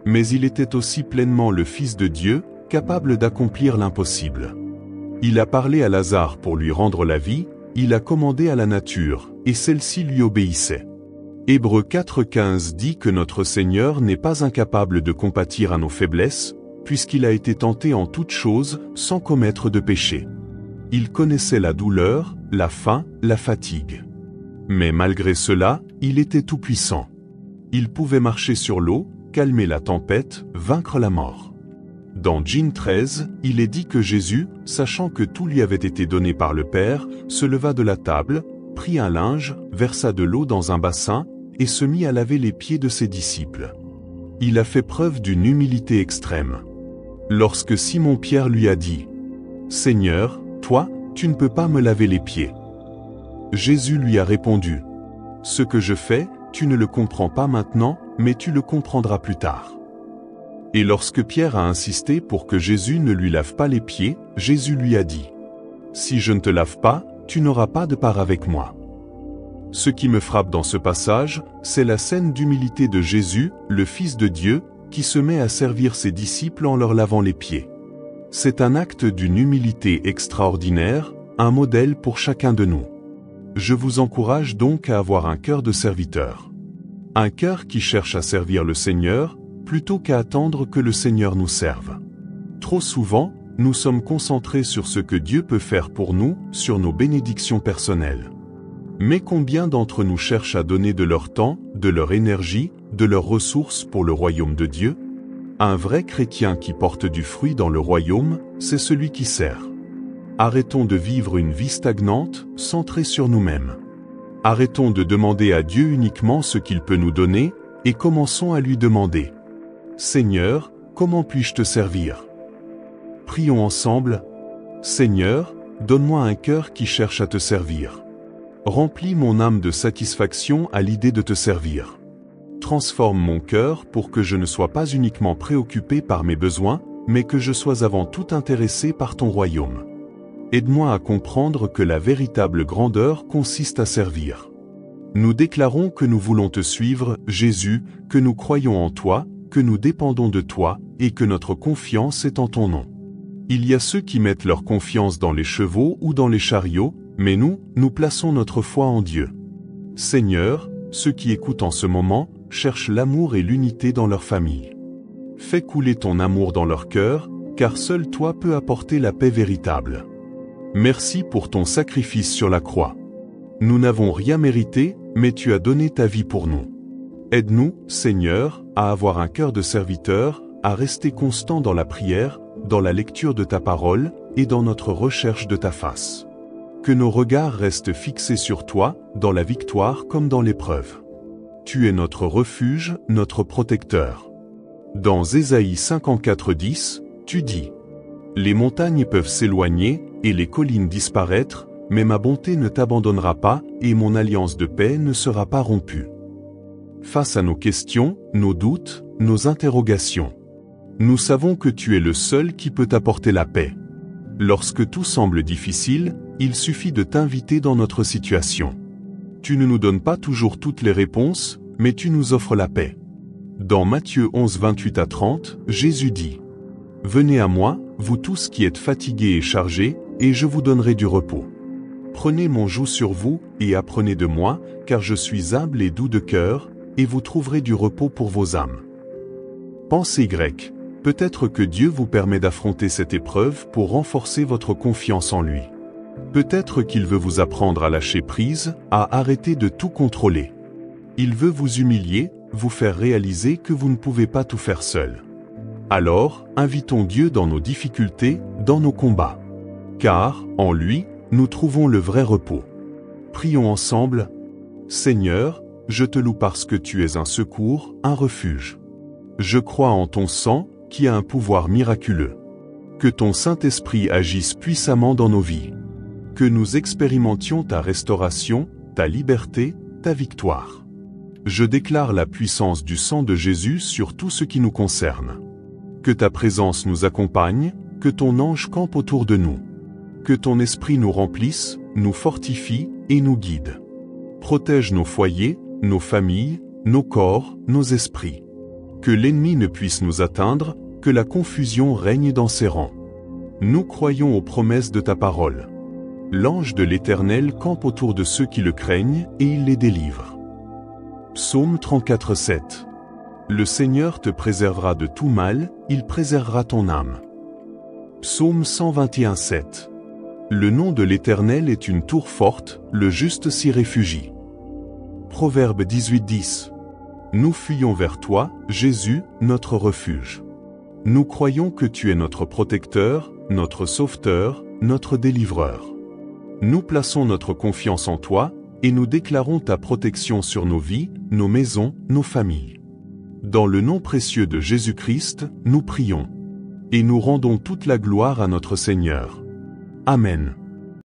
Mais il était aussi pleinement le Fils de Dieu, capable d'accomplir l'impossible. Il a parlé à Lazare pour lui rendre la vie, il a commandé à la nature, et celle-ci lui obéissait. Hébreux 4,15 dit que notre Seigneur n'est pas incapable de compatir à nos faiblesses, puisqu'il a été tenté en toutes choses, sans commettre de péché. Il connaissait la douleur, la faim, la fatigue. Mais malgré cela, il était tout-puissant. Il pouvait marcher sur l'eau, calmer la tempête, vaincre la mort. Dans Jean 13, il est dit que Jésus, sachant que tout lui avait été donné par le Père, se leva de la table, prit un linge, versa de l'eau dans un bassin, et se mit à laver les pieds de ses disciples. Il a fait preuve d'une humilité extrême. Lorsque Simon-Pierre lui a dit « Seigneur, toi, tu ne peux pas me laver les pieds. » Jésus lui a répondu « Ce que je fais, tu ne le comprends pas maintenant, mais tu le comprendras plus tard. » Et lorsque Pierre a insisté pour que Jésus ne lui lave pas les pieds, Jésus lui a dit « Si je ne te lave pas, tu n'auras pas de part avec moi. » Ce qui me frappe dans ce passage, c'est la scène d'humilité de Jésus, le Fils de Dieu, qui se met à servir ses disciples en leur lavant les pieds. C'est un acte d'une humilité extraordinaire, un modèle pour chacun de nous. Je vous encourage donc à avoir un cœur de serviteur. Un cœur qui cherche à servir le Seigneur, plutôt qu'à attendre que le Seigneur nous serve. Trop souvent, nous sommes concentrés sur ce que Dieu peut faire pour nous, sur nos bénédictions personnelles. Mais combien d'entre nous cherchent à donner de leur temps, de leur énergie, de leurs ressources pour le royaume de Dieu? Un vrai chrétien qui porte du fruit dans le royaume, c'est celui qui sert. Arrêtons de vivre une vie stagnante, centrée sur nous-mêmes. Arrêtons de demander à Dieu uniquement ce qu'il peut nous donner, et commençons à lui demander « Seigneur, comment puis-je te servir ?» Prions ensemble. Seigneur, donne-moi un cœur qui cherche à te servir. Remplis mon âme de satisfaction à l'idée de te servir. Transforme mon cœur pour que je ne sois pas uniquement préoccupé par mes besoins, mais que je sois avant tout intéressé par ton royaume. Aide-moi à comprendre que la véritable grandeur consiste à servir. Nous déclarons que nous voulons te suivre, Jésus, que nous croyons en toi, que nous dépendons de toi, et que notre confiance est en ton nom. Il y a ceux qui mettent leur confiance dans les chevaux ou dans les chariots, mais nous plaçons notre foi en Dieu. Seigneur, ceux qui écoutent en ce moment, cherchent l'amour et l'unité dans leur famille. Fais couler ton amour dans leur cœur, car seul toi peux apporter la paix véritable. Merci pour ton sacrifice sur la croix. Nous n'avons rien mérité, mais tu as donné ta vie pour nous. Aide-nous, Seigneur, à avoir un cœur de serviteur, à rester constant dans la prière, dans la lecture de ta parole, et dans notre recherche de ta face. Que nos regards restent fixés sur toi, dans la victoire comme dans l'épreuve. Tu es notre refuge, notre protecteur. Dans Ésaïe 54:10, tu dis: Les montagnes peuvent s'éloigner, et les collines disparaître, mais ma bonté ne t'abandonnera pas, et mon alliance de paix ne sera pas rompue. Face à nos questions, nos doutes, nos interrogations, nous savons que tu es le seul qui peut apporter la paix. Lorsque tout semble difficile, il suffit de t'inviter dans notre situation. Tu ne nous donnes pas toujours toutes les réponses, mais tu nous offres la paix. Dans Matthieu 11:28-30, Jésus dit: Venez à moi, vous tous qui êtes fatigués et chargés, et je vous donnerai du repos. Prenez mon joug sur vous, et apprenez de moi, car je suis humble et doux de cœur, et vous trouverez du repos pour vos âmes. Pensée grecque. Peut-être que Dieu vous permet d'affronter cette épreuve pour renforcer votre confiance en lui. Peut-être qu'il veut vous apprendre à lâcher prise, à arrêter de tout contrôler. Il veut vous humilier, vous faire réaliser que vous ne pouvez pas tout faire seul. Alors, invitons Dieu dans nos difficultés, dans nos combats. Car, en lui, nous trouvons le vrai repos. Prions ensemble. Seigneur, je te loue parce que tu es un secours, un refuge. Je crois en ton sang, qui a un pouvoir miraculeux. Que ton Saint-Esprit agisse puissamment dans nos vies. Que nous expérimentions ta restauration, ta liberté, ta victoire. Je déclare la puissance du sang de Jésus sur tout ce qui nous concerne. Que ta présence nous accompagne, que ton ange campe autour de nous. Que ton esprit nous remplisse, nous fortifie et nous guide. Protège nos foyers, nos familles, nos corps, nos esprits. Que l'ennemi ne puisse nous atteindre, que la confusion règne dans ses rangs. Nous croyons aux promesses de ta parole. L'ange de l'Éternel campe autour de ceux qui le craignent et il les délivre. Psaume 34:7. Le Seigneur te préservera de tout mal, il préservera ton âme. Psaume 121:7. Le nom de l'Éternel est une tour forte, le juste s'y réfugie. Proverbe 18:10. Nous fuyons vers toi, Jésus, notre refuge. Nous croyons que tu es notre protecteur, notre sauveteur, notre délivreur. Nous plaçons notre confiance en toi, et nous déclarons ta protection sur nos vies, nos maisons, nos familles. Dans le nom précieux de Jésus-Christ, nous prions. Et nous rendons toute la gloire à notre Seigneur. Amen.